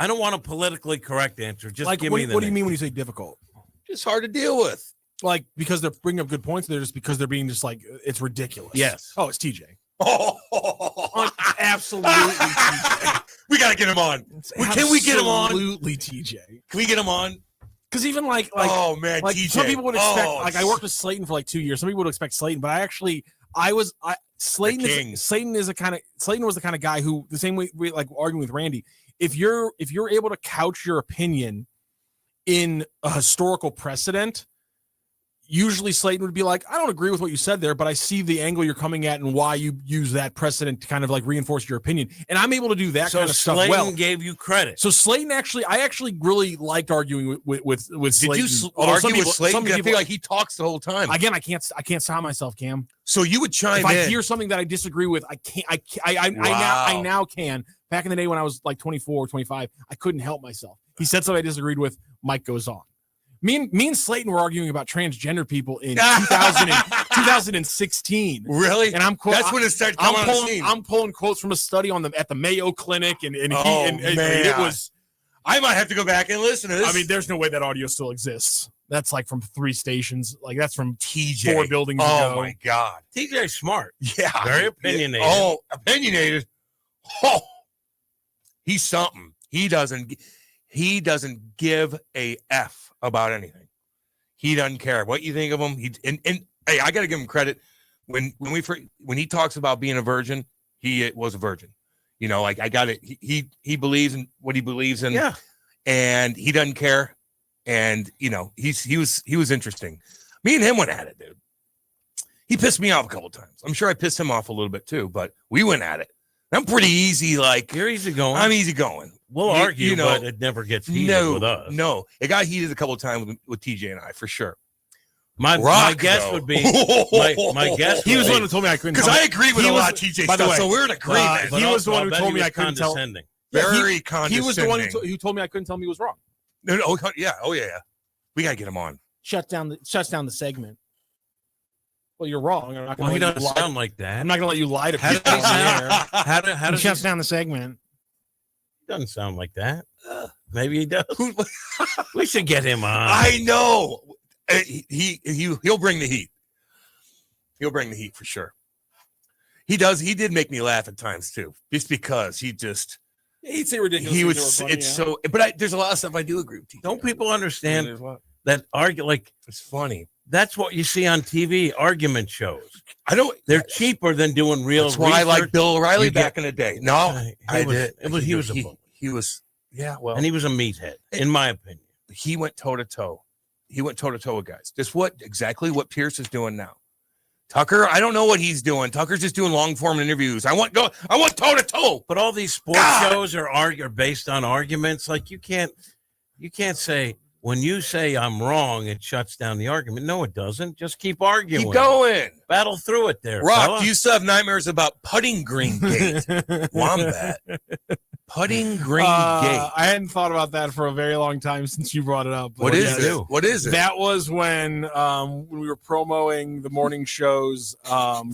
don't want a politically correct answer. Just Like, give what me the do you name. mean when you say difficult? Just hard to deal with. Like, because they're bringing up good points, they're just because they're being just like, it's ridiculous. Yes. Oh, it's TJ. Oh, Absolutely TJ. we got to get him on. Can we get him on? Absolutely TJ. Can we get him on? Because even like oh man, like TJ. some people would expect Oh, I worked with Slayton for like 2 years. Some people would expect Slayton, but Slayton was the kind of guy who, the same way we like arguing with Randy, if you're able to couch your opinion in a historical precedent, usually Slayton would be like, I don't agree with what you said there, but I see the angle you're coming at and why you use that precedent to kind of like reinforce your opinion. And I'm able to do that kind of stuff Slayton well. gave you credit. So Slayton I actually really liked arguing with Slayton. Did you argue with Slayton? I feel like he talks the whole time. Again, I can't stop myself, Cam. So you would chime if in. I hear something that I disagree with, I now can. Back in the day when I was like 24 or 25, I couldn't help myself. He said something I disagreed with. Mike goes on. Me and Slayton were arguing about transgender people in 2016. Really? And that's when it started coming on the scene. I'm pulling quotes from a study at the Mayo Clinic, and man. It was. I might have to go back and listen to this. I mean, there's no way that audio still exists. That's like from 3 stations. Like that's from TJ. 4 buildings ago. Oh my God. TJ's smart. Yeah. Very opinionated. Oh, opinionated. Oh, he's something. He doesn't give a F about anything. He doesn't care what you think of him. And hey, I got to give him credit when he talks about being a virgin. He was a virgin. You know, like I got it. He believes in what he believes in. Yeah. And he doesn't care. And you know, he was interesting. Me and him went at it, dude. He pissed me off a couple times. I'm sure I pissed him off a little bit too, but we went at it. I'm pretty easy. Like you're easy going. I'm easy going. We'll argue, but it never gets heated with us. No, it got heated a couple of times with TJ and I for sure. My guess would be my guess. He was the one who told me I couldn't. Because I agree with a lot of TJ stuff, so we're in agreement. He was the one who told me I couldn't tell. Very condescending. He was the one who told me I couldn't tell him he was wrong. No, yeah, we gotta get him on. Shuts down the segment. Well, you're wrong. I'm not Well, he doesn't sound like that. I'm not gonna let you lie to How people. How does shuts down the segment? Doesn't sound like that. Maybe he does. We should get him on. I know. He'll bring the heat. He'll bring the heat for sure. He does. He did make me laugh at times too, just because he'd say ridiculous. He was. Funny, it's so. But there's a lot of stuff I do agree with. Don't people understand that argue? Like it's funny. That's what you see on TV. Argument shows. I don't. They're cheaper than doing real. That's why I like Bill O'Reilly back in the day. No, I did. He was a bull. He was. Yeah. Well, and he was a meathead, in my opinion. He went toe to toe. He went toe to toe with guys. Just exactly what Pierce is doing now. Tucker, I don't know what he's doing. Tucker's just doing long form interviews. I want toe to toe. But all these sports shows are based on arguments. Like you can't say when you say I'm wrong, it shuts down the argument. No, it doesn't. Just keep arguing. Keep going. Battle through it there. Rock, fella. do you still have nightmares about putting green gate? Wombat. Putting green gate. I hadn't thought about that for a very long time since you brought it up. What is it? What is it? That was when we were promoting the morning show's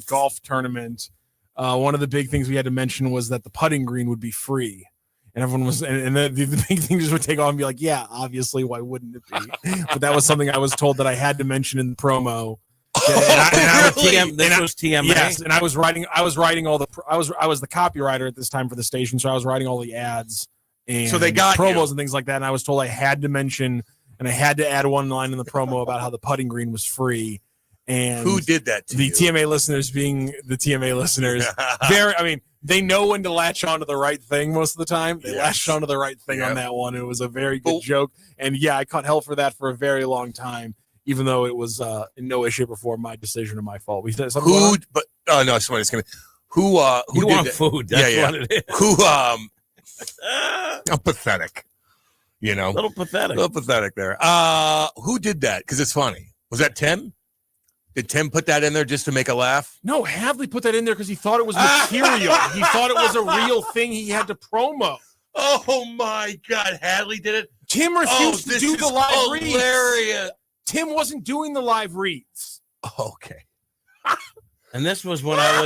golf tournament. One of the big things we had to mention was that the putting green would be free. And everyone was, and the big thing just would take off and be like, yeah, obviously, why wouldn't it be? But that was something I was told that I had to mention in the promo. This was TMA. Yes, and I was writing all the. I was the copywriter at this time for the station, so I was writing all the ads and so they got promos and things like that. And I was told I had to mention and I had to add one line in the promo about how the putting green was free. And who did that to you? TMA listeners, being the TMA listeners, they know when to latch onto the right thing most of the time. They latched onto the right thing on that one. It was a very good joke. And yeah, I caught hell for that for a very long time, even though it was in no way, shape, or form my decision or my fault. We said something. No, somebody's gonna. Who you did want that? food? That's what it is. Who I'm pathetic. You know, a little pathetic there. Who did that? Because it's funny. Was that Tim? Did Tim put that in there just to make a laugh? No, Hadley put that in there because he thought it was material. He thought it was a real thing he had to promo. Oh my God, Hadley did it. Tim refused to do the live hilarious. reads. Tim wasn't doing the live reads. Okay. And this was when I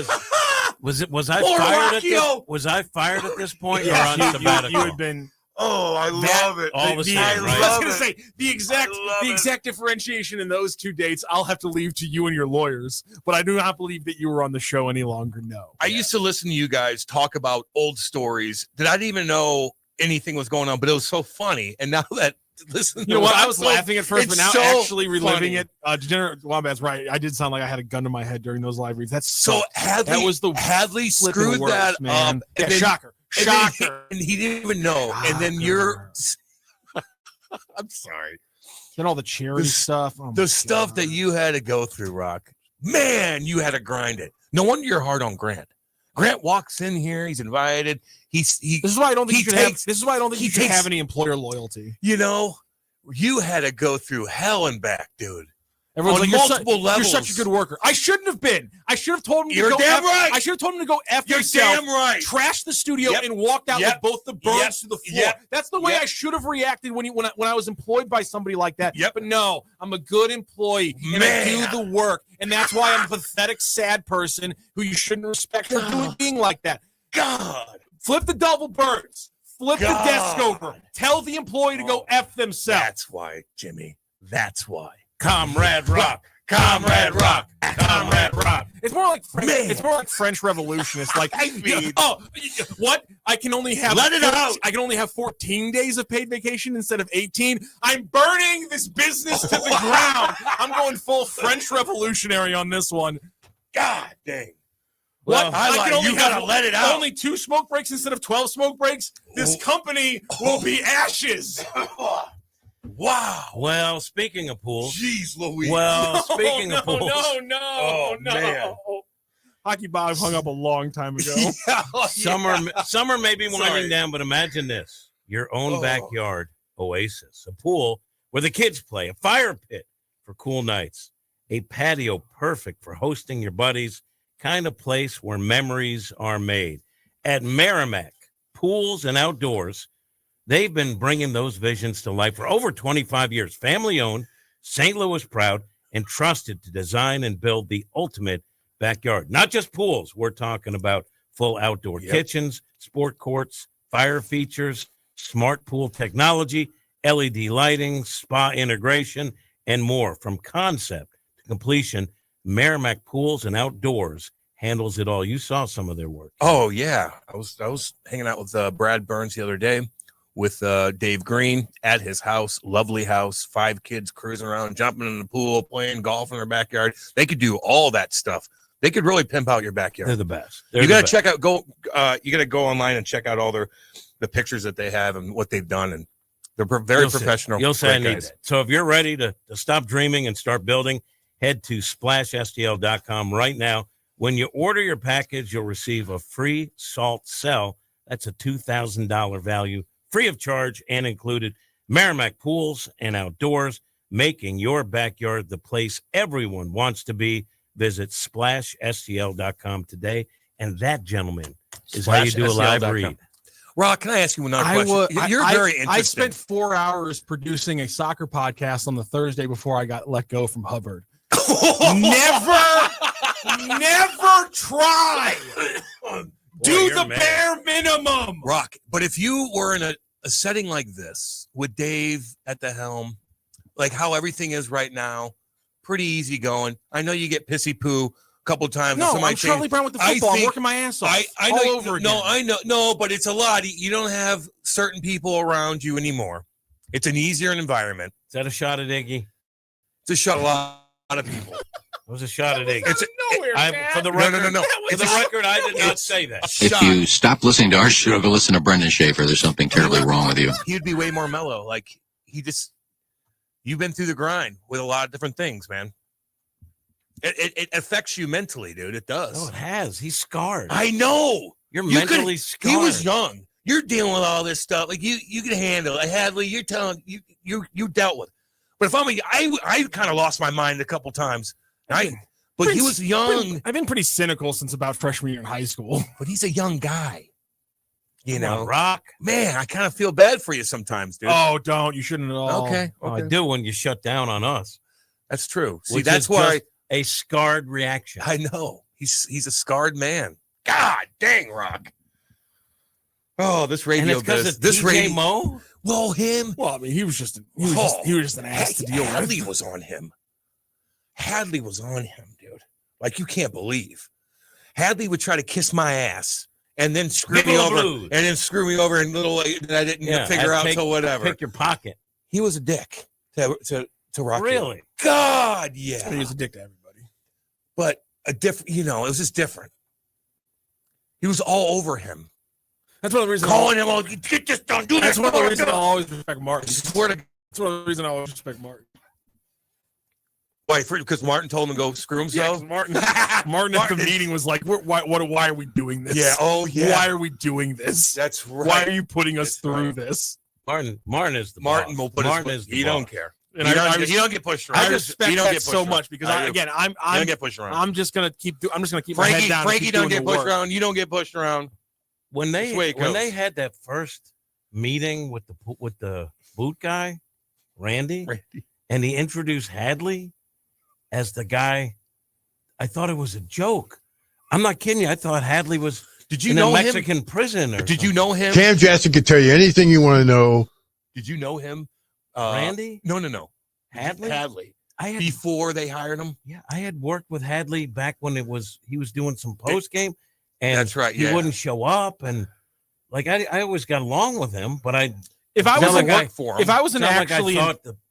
was I fired at this point or on sabbatical? You had been. Oh, I love it. All of a sudden, right? I was going to say the exact differentiation in those two dates. I'll have to leave to you and your lawyers, but I do not believe that you were on the show any longer. No, I used to listen to you guys talk about old stories that I didn't even know anything was going on, but it was so funny. And now that listen, you know what? I was laughing at first, but now actually reliving it. Degenerate Wombat's right. I did sound like I had a gun to my head during those live reads. That's so Hadley. That was the Hadley screwed worst, that man. up. Yeah, shocker. And he didn't even know. And then you're I'm sorry. And all the charity stuff. Oh the stuff that you had to go through, Rock. Man, you had to grind it. No wonder you're hard on Grant. Grant walks in here, he's invited. This is why I don't think you should have any employer loyalty. You know, you had to go through hell and back, dude. Everyone's on like, multiple levels. You're such a good worker. I shouldn't have been. I should have told him to You're go damn right. I should have told him to go F You're himself, damn right. trash the studio, and walked out with both the birds to the floor. That's the way I should have reacted when I was employed by somebody like that. But no, I'm a good employee, and I do the work. And that's why I'm a pathetic, sad person who you shouldn't respect for being like that. God. Flip the double birds. Flip the desk over. Tell the employee to go F themselves. That's why, Jimmy. That's why. Comrade Rock. Comrade Rock. Comrade Rock. It's more like French Revolution. It's like, what? I can only have I can only have 14 days of paid vacation instead of 18. I'm burning this business to the ground. I'm going full French Revolutionary on this one. God dang. What? Well, you gotta let it out. Only 2 smoke breaks instead of 12 smoke breaks. This company will be ashes. Wow. Well, speaking of pools. Jeez Louise. Well, speaking of pools. No. Man. Hockey Bob hung up a long time ago. Summer may be winding down, but imagine this: your own backyard oasis, a pool where the kids play, a fire pit for cool nights, a patio perfect for hosting your buddies, kind of place where memories are made. At Merrimack Pools and Outdoors, they've been bringing those visions to life for over 25 years. Family-owned, St. Louis proud, and trusted to design and build the ultimate backyard. Not just pools. We're talking about full outdoor kitchens, sport courts, fire features, smart pool technology, LED lighting, spa integration, and more. From concept to completion, Merrimack Pools and Outdoors handles it all. You saw some of their work. Oh yeah, I was hanging out with Brad Burns the other day with Dave Green at his house. Lovely house, 5 kids cruising around, jumping in the pool, playing golf in their backyard. They could do all that stuff. They could really pimp out your backyard. They're the best. You got to check out. You got to go online and check out all the pictures that they have and what they've done, and they're very professional. You'll say I need that. So if you're ready to stop dreaming and start building, head to splashstl.com right now. When you order your package, you'll receive a free salt cell. That's a $2,000 value, free of charge and included. Merrimack Pools and Outdoors, making your backyard the place everyone wants to be. Visit splashstl.com today. And that, gentlemen, is how you do a live read. Rock, can I ask you another question? You're very interesting. I spent 4 hours producing a soccer podcast on the Thursday before I got let go from Hubbard. Never try. Do the bare minimum. Rock, but if you were in a setting like this with Dave at the helm, like how everything is right now, pretty easy going. I know you get pissy poo a couple times. No, I'm Charlie Brown with the football. I'm working my ass off. I know all over again. I know. No, but it's a lot. You don't have certain people around you anymore. It's an easier environment. Is that a shot at Iggy? It's a shot at a lot of people. It was a shot at Iggy. For the record, no. For the record, I did not say that. If you stop listening to our show to listen to Brendan Schaefer, there's something terribly wrong with you. He'd be way more mellow. Like you've been through the grind with a lot of different things, man. It affects you mentally, dude. It does. Oh, it has. He's scarred. I know. You're mentally scarred. He was young. You're dealing with all this stuff. Like you can handle it. Hadley, you're telling you dealt with. But if I kind of lost my mind a couple times. But he was young. I've been pretty cynical since about freshman year in high school. But he's a young guy. You know, Rock. Man, I kind of feel bad for you sometimes, dude. Oh, don't. You shouldn't at all. Okay. I do when you shut down on us. That's true. See, Which that's is why a scarred reaction. I know. He's a scarred man. God dang, Rock. Oh, this radio. And it's because of this DJ radio. Mo? Well, him. Well, I mean, he was just an ass to deal with. Hadley was on him. Hadley was on him, dude. Like you can't believe. Hadley would try to kiss my ass and then screw me over, and then screw me over in little way that I didn't figure out till whatever. Pick your pocket. He was a dick to Rocky. Really? God, yeah. He was a dick to everybody. But a different, it was just different. He was all over him. That's one of the reasons. Calling him, get this done, do That's this. one of the reasons I always respect Martin. That's one of the reasons I always respect Martin. Why? Because Martin told him to go screw himself? Yeah, Martin at the meeting was like, why are we doing this? Yeah, Why are we doing this? That's right. Why are you putting us through this? Martin is the Martin boss. will put Martin his is the he boss. don't care. And you don't get pushed around. I respect that so much because I'm you don't get pushed around. I'm just gonna keep my head down. Frankie don't get pushed around. You don't get pushed around. When they had that first meeting with the boot guy, Randy, and he introduced Hadley as the guy, I thought it was a joke. I'm not kidding you. I thought Hadley was in a Mexican prison. Did you know him? Cam Jackson could tell you anything you want to know. Did you know him? Randy? No. Hadley. Before they hired him? Yeah, I had worked with Hadley back when he was doing some post game. And that's right. He wouldn't show up, and like I always got along with him. But I thought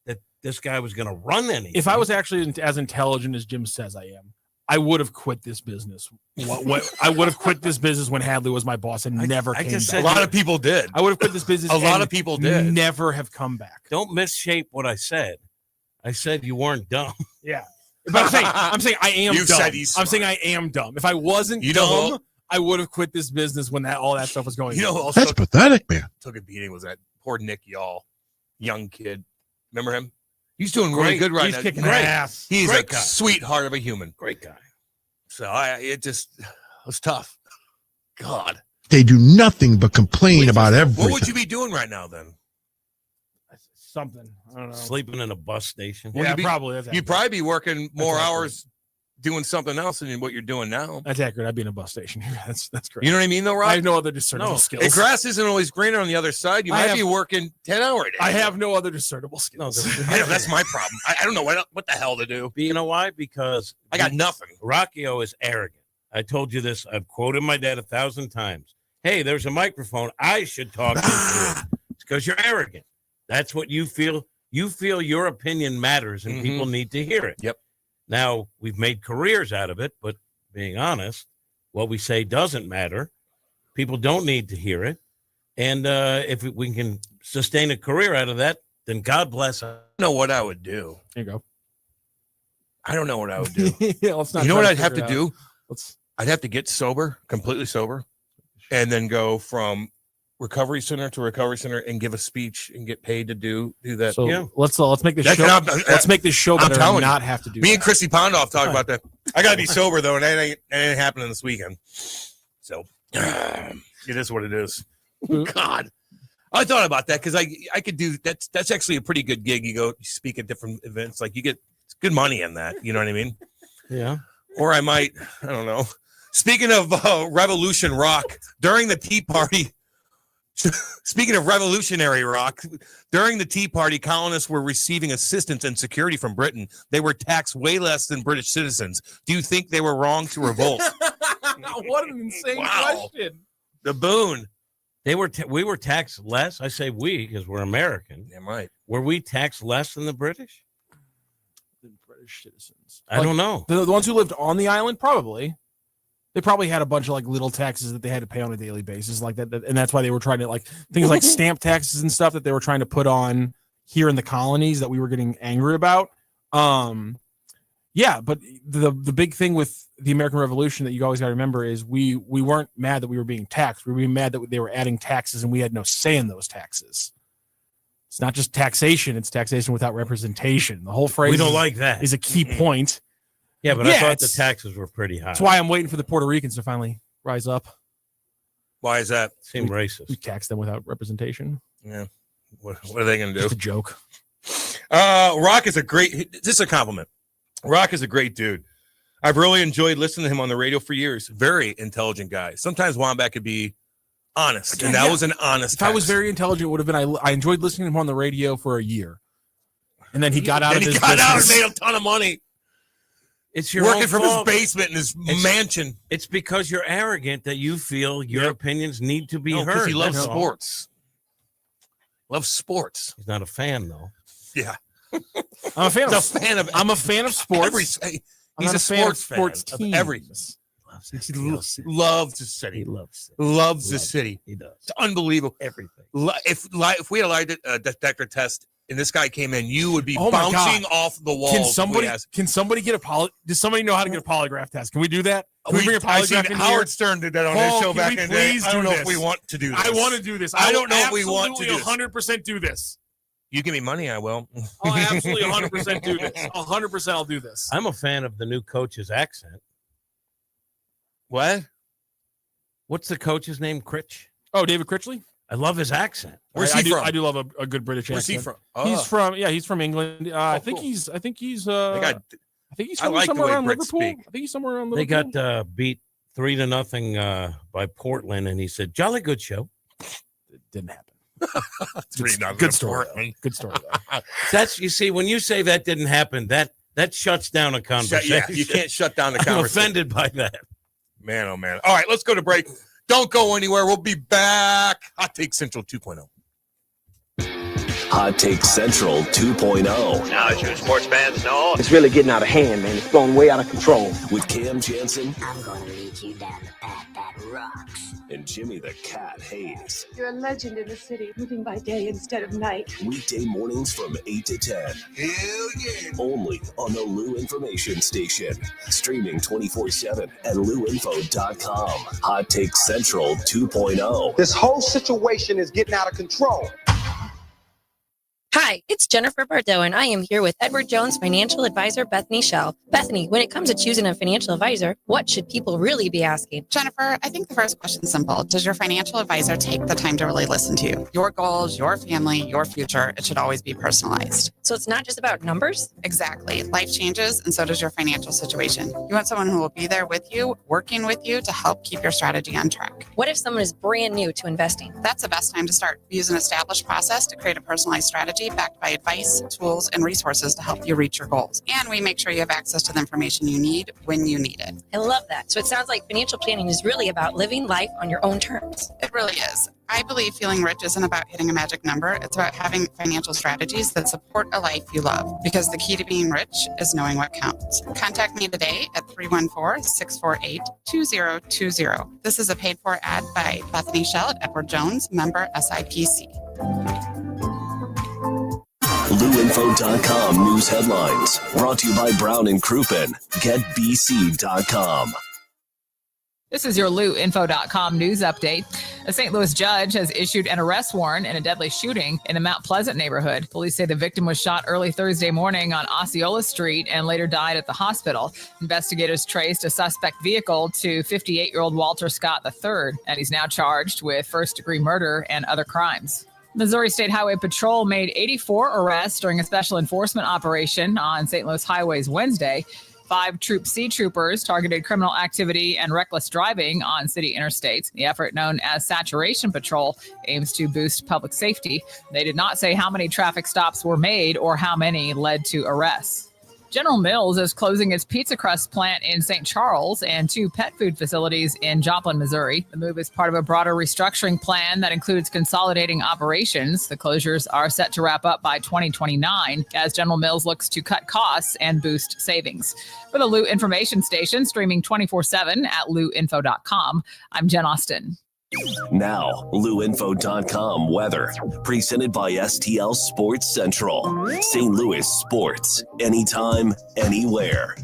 that this guy was going to run anything. If I was actually as intelligent as Jim says I am, I would have quit this business. I would have quit this business when Hadley was my boss and never came back. A lot of people did. I would have quit this business. A lot of people did. Never have come back. Don't misshape what I said. I said you weren't dumb. Yeah. But I'm saying I am You've dumb. said he's I'm saying I am dumb. If I wasn't dumb, I would have quit this business when all that stuff was going on. That's pathetic, man. Took a beating was that poor Nick Y'all, young kid. Remember him? He's doing really good right now. He's kicking Great. ass. He's Great a guy. sweetheart of a human. Great guy. So it was tough. God. They do nothing but complain about everything. What would you be doing right now then? Something. I don't know. Sleeping in a bus station. Yeah, probably. You'd probably be working more accurate. hours doing something else than what you're doing now. That's accurate. I'd be in a bus station. That's great. You know what I mean, though, Rob? I have no other discernible skills. The grass isn't always greener on the other side. You might be working 10-hour days. I have no other discernible skills. I know, that's my problem. I don't know what the hell to do. But you know why? Because I got nothing. Rockio is arrogant. I told you this. I've quoted my dad 1,000 times. Hey, there's a microphone. I should talk into it. It's because you're arrogant. That's what you feel. You feel your opinion matters and people need to hear it. Yep. Now, we've made careers out of it, but being honest, what we say doesn't matter. People don't need to hear it. And if we can sustain a career out of that, then God bless us. I don't know what I would do. There you go. I don't know what I would do. Yeah, let's not you know try what to I'd have figure to it out. do? I'd have to get sober, completely sober, and then go from recovery center to recovery center and give a speech and get paid to do that. So yeah. let's make this show. Let's make this show better and not have to do. Me and Chrissy Pondoff talk about that. I got to be sober though, and it ain't happening this weekend. So it is what it is. God, I thought about that because I could do that. That's actually a pretty good gig. You go you speak at different events, like you get good money in that. You know what I mean? Yeah. Or I might, I don't know. Speaking of Revolution Rock, during the Tea Party. Speaking of revolutionary rock, during the Tea Party, colonists were receiving assistance and security from Britain. They were taxed way less than British citizens. Do you think they were wrong to revolt? What an insane question. The boon. We were taxed less. I say we because we're American. Damn right. Were we taxed less than the British? The British citizens. I don't know. The ones who lived on the island, probably. They probably had a bunch of like little taxes that they had to pay on a daily basis, like that, and that's why they were trying to like things like stamp taxes and stuff that they were trying to put on here in the colonies that we were getting angry about. Yeah, but the big thing with the American Revolution that you always got to remember is we weren't mad that we were being taxed. We were mad that they were adding taxes and we had no say in those taxes. It's not just taxation; it's taxation without representation. The whole phrase we don't like that is a key point. Yeah, but I thought the taxes were pretty high. That's why I'm waiting for the Puerto Ricans to finally rise up. Why is that? Seem racist. We tax them without representation. Yeah. What are they going to do? Just a joke. Rock is this is a compliment. Rock is a great dude. I've really enjoyed listening to him on the radio for years. Very intelligent guy. Sometimes Wombat could be honest, Again, and that was an honest If I was very intelligent, it would have been I enjoyed listening to him on the radio for a year. And then he got out of his got out and business. made a ton of money. It's your working own from fault. his basement in his mansion. It's because you're arrogant that you feel your opinions need to be No, 'cause heard. he loves That's all. sports. Loves sports. He's not a fan though. Yeah. I'm a fan He's of a fan of I'm a fan of sports. He's I'm not a a fan of sports sports fan teams. of everything. He loves the city. He loves it. Loves the city. He does. It's unbelievable. Everything. If we had a lie detector test and this guy came in, you would be Oh my bouncing God. off the walls. Can somebody get a does somebody know how to get a polygraph test? Can we do that? Can we bring a I seen polygraph in Howard here? Stern did that on his show can back we in the day. please I don't do know if this? we want to do this. I want to do this. I don't know if we want to do this. 100% do this. You give me money, I will. I'll absolutely 100% do this. 100% I'll do this. I'm a fan of the new coach's accent. What? What's the coach's name? Critch? Oh, David Critchley? I love his accent. Where's I he do, from? I do love a good British Where's he accent. from? He's from England. I think cool. he's I think he's I from like the somewhere way around Brits Liverpool. speak. I think he's somewhere around They Liverpool. got beat 3-0 by Portland, and he said, "Jolly good show." It didn't happen. 3-0 Good story. Portland. Good story. That's you see when you say that didn't happen, that shuts down a conversation. Yeah, you can't shut down the I'm conversation. offended by that. Man, oh man. All right, let's go to break. Don't go anywhere. We'll be back. Hot Take Central 2.0. Hot Take Central 2.0. Now, as you sports fans know, it's really getting out of hand, man. It's going way out of control. With Cam Janssen. I'm going to lead you down the path that rocks. And Jimmy the Cat Hayes. You're a legend in the city, moving by day instead of night. Weekday mornings from 8 to 10. Hell yeah. Only on the Lou Information Station. Streaming 24/7 at louinfo.com. Hot Take Central 2.0. This whole situation is getting out of control. Hi, it's Jennifer Bardot, and I am here with Edward Jones financial advisor Bethany Shell. Bethany, when it comes to choosing a financial advisor, what should people really be asking? Jennifer, I think the first question is simple. Does your financial advisor take the time to really listen to you? Your goals, your family, your future, it should always be personalized. So it's not just about numbers? Exactly. Life changes, and so does your financial situation. You want someone who will be there with you, working with you to help keep your strategy on track. What if someone is brand new to investing? That's the best time to start. Use an established process to create a personalized strategy backed by advice, tools, and resources to help you reach your goals. And we make sure you have access to the information you need when you need it. I love that. So it sounds like financial planning is really about living life on your own terms. It really is. I believe feeling rich isn't about hitting a magic number. It's about having financial strategies that support a life you love. Because the key to being rich is knowing what counts. Contact me today at 314-648-2020. This is a paid-for ad by Bethany Shildt, Edward Jones, member SIPC. LouInfo.com news headlines. Brought to you by Brown and Crouppen. GetBC.com. This is your LouInfo.com news update. A St. Louis judge has issued an arrest warrant in a deadly shooting in the Mount Pleasant neighborhood. Police say the victim was shot early Thursday morning on Osceola Street and later died at the hospital. Investigators traced a suspect vehicle to 58-year-old Walter Scott III, and he's now charged with first-degree murder and other crimes. Missouri State Highway Patrol made 84 arrests during a special enforcement operation on St. Louis highways Wednesday. 5 Troop C troopers targeted criminal activity and reckless driving on city interstates. The effort, known as Saturation Patrol, aims to boost public safety. They did not say how many traffic stops were made or how many led to arrests. General Mills is closing its pizza crust plant in St. Charles and 2 pet food facilities in Joplin, Missouri. The move is part of a broader restructuring plan that includes consolidating operations. The closures are set to wrap up by 2029 as General Mills looks to cut costs and boost savings. For the Lou Information Station, streaming 24/7 at louinfo.com, I'm Jen Austin. Now, LouInfo.com weather. Presented by STL Sports Central. St. Louis sports. Anytime, anywhere.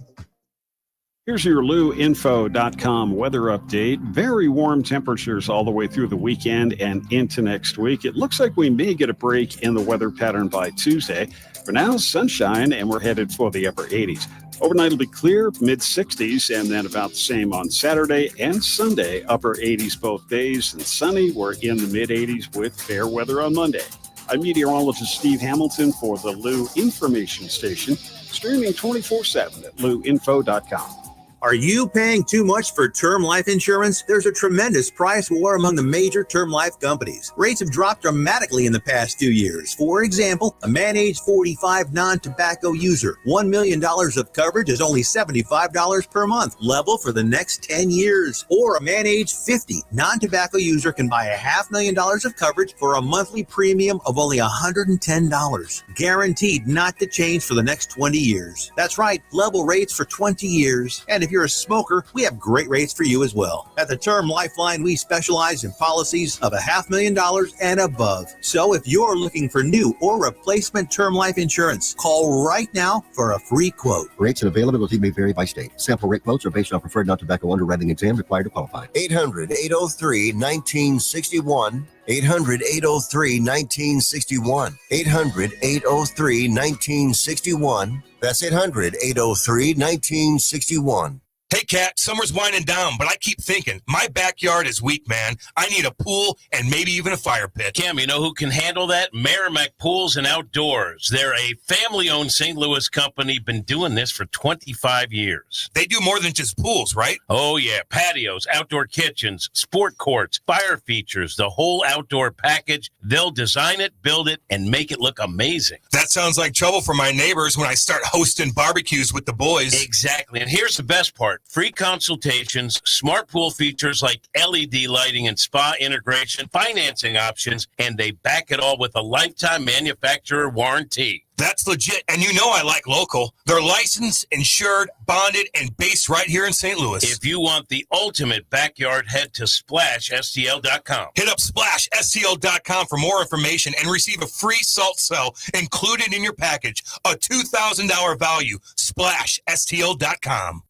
Here's your LouInfo.com weather update. Very warm temperatures all the way through the weekend and into next week. It looks like we may get a break in the weather pattern by Tuesday. For now, sunshine, and we're headed for the upper 80s. Overnight will be clear, mid-60s, and then about the same on Saturday and Sunday. Upper 80s both days, and sunny. We're in the mid-80s with fair weather on Monday. I'm meteorologist Steve Hamilton for the Lou Information Station, streaming 24/7 at louinfo.com. Are you paying too much for term life insurance? There's a tremendous price war among the major term life companies. Rates have dropped dramatically in the past 2 years. For example, a man age 45 non-tobacco user, $1 million of coverage is only $75 per month, level for the next 10 years. Or a man age 50 non-tobacco user can buy $500,000 of coverage for a monthly premium of only $110, guaranteed not to change for the next 20 years. That's right, level rates for 20 years. And if you're a smoker, we have great rates for you as well. At the Term Lifeline, we specialize in policies of $500,000 and above. So if you're looking for new or replacement term life insurance, call right now for a free quote. Rates and availability may vary by state. Sample rate quotes are based on preferred non-tobacco underwriting exam required to qualify. 800-803-1961. 800-803-1961. 800-803-1961. That's 800-803-1961. Hey, Cat, summer's winding down, but I keep thinking, my backyard is weak, man. I need a pool and maybe even a fire pit. Cam, you know who can handle that? Merrimack Pools and Outdoors. They're a family-owned St. Louis company, been doing this for 25 years. They do more than just pools, right? Oh, yeah. Patios, outdoor kitchens, sport courts, fire features, the whole outdoor package. They'll design it, build it, and make it look amazing. That sounds like trouble for my neighbors when I start hosting barbecues with the boys. Exactly. And here's the best part. Free consultations, smart pool features like LED lighting and spa integration, financing options, and they back it all with a lifetime manufacturer warranty. That's legit. And you know I like local. They're licensed, insured, bonded, and based right here in St. Louis. If you want the ultimate backyard, head to SplashSTL.com. Hit up SplashSTL.com for more information and receive a free salt cell included in your package. A $2,000 value. SplashSTL.com.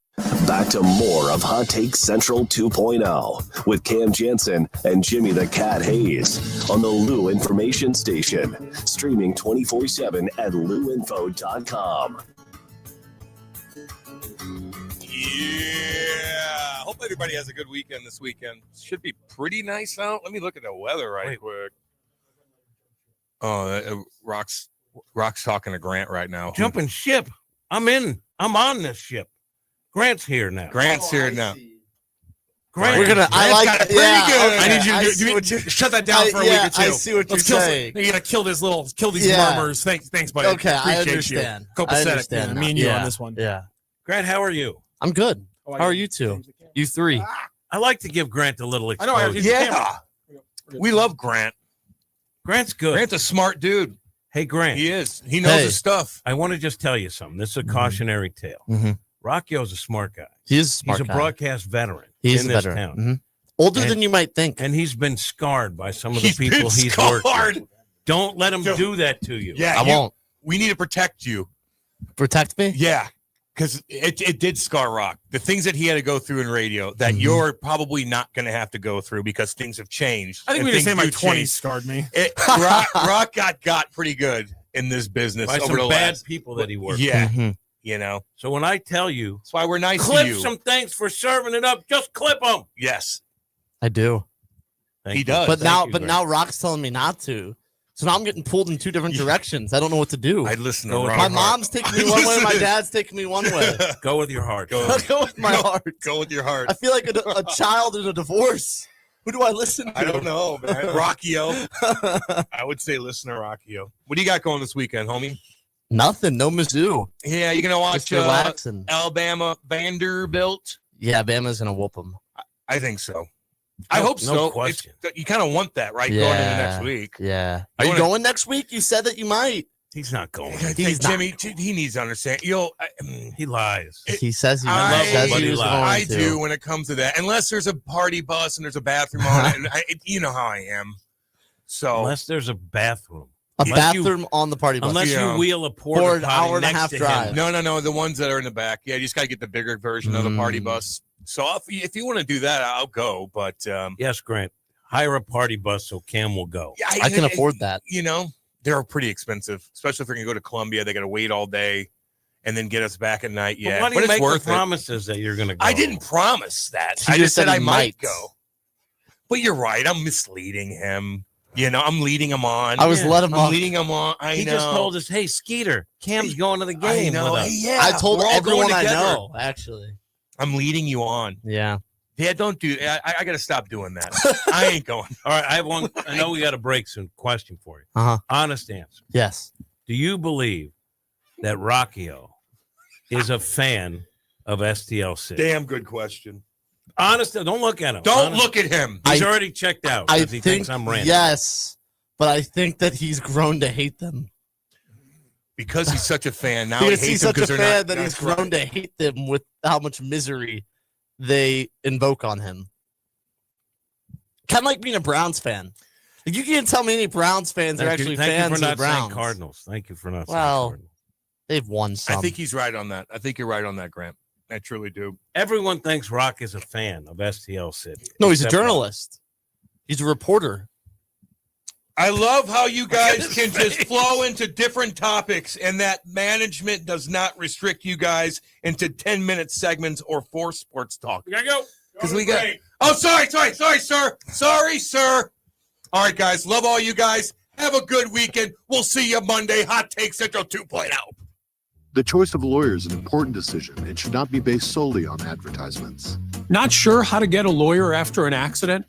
Back to more of Hot Take Central 2.0 with Cam Janssen and Jimmy the Cat Hayes on the Lou Information Station. Streaming 24/7 at LouInfo.com. Yeah. Hope everybody has a good weekend this weekend. Should be pretty nice out. Let me look at the weather quick. Oh, Rock's talking to Grant right now. Jumping ship. I'm on this ship. Grant's here now. Grant, We're gonna. I like that. Yeah, good. I need you to shut that down for a week or two. I see what you're saying. You gotta kill these murmurs. Thanks, buddy. Okay, I Appreciate understand. You. Copacetic. I understand. Me and you on this one. Yeah. Grant, how are you? I'm good. How are you two? You three. I like to give Grant a little exposure. I know. Yeah. We love Grant. Grant's good. Grant's a smart dude. Hey, Grant. He is. He knows his stuff. I want to just tell you something. This is a cautionary tale. Mm-hmm. Rockio's a smart guy. He is a smart guy. He's a broadcast veteran. He's in a this veteran. town. Mm-hmm. Older than you might think. And he's been scarred by some of the people he's worked with. Don't let him do that to you. Yeah, I won't. We need to protect you. Protect me? Yeah, because it did scar Rock. The things that he had to go through in radio that you're probably not going to have to go through because things have changed. I think we just say my 20s scarred me. Rock got pretty good in this business by over some the bad last people that he worked with. Yeah. Mm-hmm. You know. So when I tell you, that's why we're nice clip to you. some things for serving it up. Just clip them. Yes, I do. He does. But now Rock's telling me not to. So now I'm getting pulled in two different directions. I don't know what to do. I'd listen to my Rock. mom's taking me one way. My dad's taking me one way. Go with your heart. Go with my heart. Go with your heart. I feel like a child in a divorce. Who do I listen to? I don't know, man. Rockio. I would say listen to Rockio. What do you got going this weekend, homie? Nothing. No Mizzou. Yeah, you're gonna watch Alabama Vanderbilt. Yeah, Bama's gonna whoop them. I think so. I hope so. No question. You kind of want that, right? Going into next week. Yeah. Are you going next week? You said that you might. He's not going. Jimmy, he needs to understand. He lies. He says he lies. I to. do when it comes to that. Unless there's a party bus and there's a bathroom on it. And you know how I am. So unless there's a bathroom. Bathroom on the party bus. Unless you wheel a porta an hour and a half drive. No. The ones that are in the back. Yeah, you just got to get the bigger version of the party bus. So if you want to do that, I'll go. But yes, Grant, hire a party bus so Cam will go. Yeah, I can afford that. You know, they're pretty expensive, especially if they're going to go to Columbia. They got to wait all day and then get us back at night. Yeah, but why do you make the promises that you're going to go? I didn't promise that. I just said I might go. But you're right. I'm misleading him. You know, I'm leading him on. I'm leading him on. He just told us, hey, Skeeter, Cam's going to the game. I know. With us. Yeah, I told everyone I know, actually. I'm leading you on. Yeah. Yeah, don't do I got to stop doing that. I ain't going. All right, I have one. I know we got a break soon. Question for you. Honest answer. Yes. Do you believe that Rockio is a fan of STL City? Damn good question. Honest, don't look at him. Don't look at him. He's already checked out. I he thinks I'm ranting. Yes, but I think that he's grown to hate them. Because he's such a fan. Now because he hates he's such them a fan that he's grown to hate them with how much misery they invoke on him. Kind of like being a Browns fan. Like you can't tell me any Browns fans are actually fans of the Browns. Cardinals. Thank you for not saying Cardinals. They've won some. I think he's right on that. I think you're right on that, Grant. I truly do. Everyone thinks Rock is a fan of STL City. No, he's a journalist. He's a reporter. I love how you guys can just flow into different topics and that management does not restrict you guys into 10-minute segments or 4 sports talk. We gotta go. Because we got. Oh, sorry, sir. Sorry, sir. All right, guys. Love all you guys. Have a good weekend. We'll see you Monday. Hot Take Central 2.0. The choice of a lawyer is an important decision and should not be based solely on advertisements. Not sure how to get a lawyer after an accident?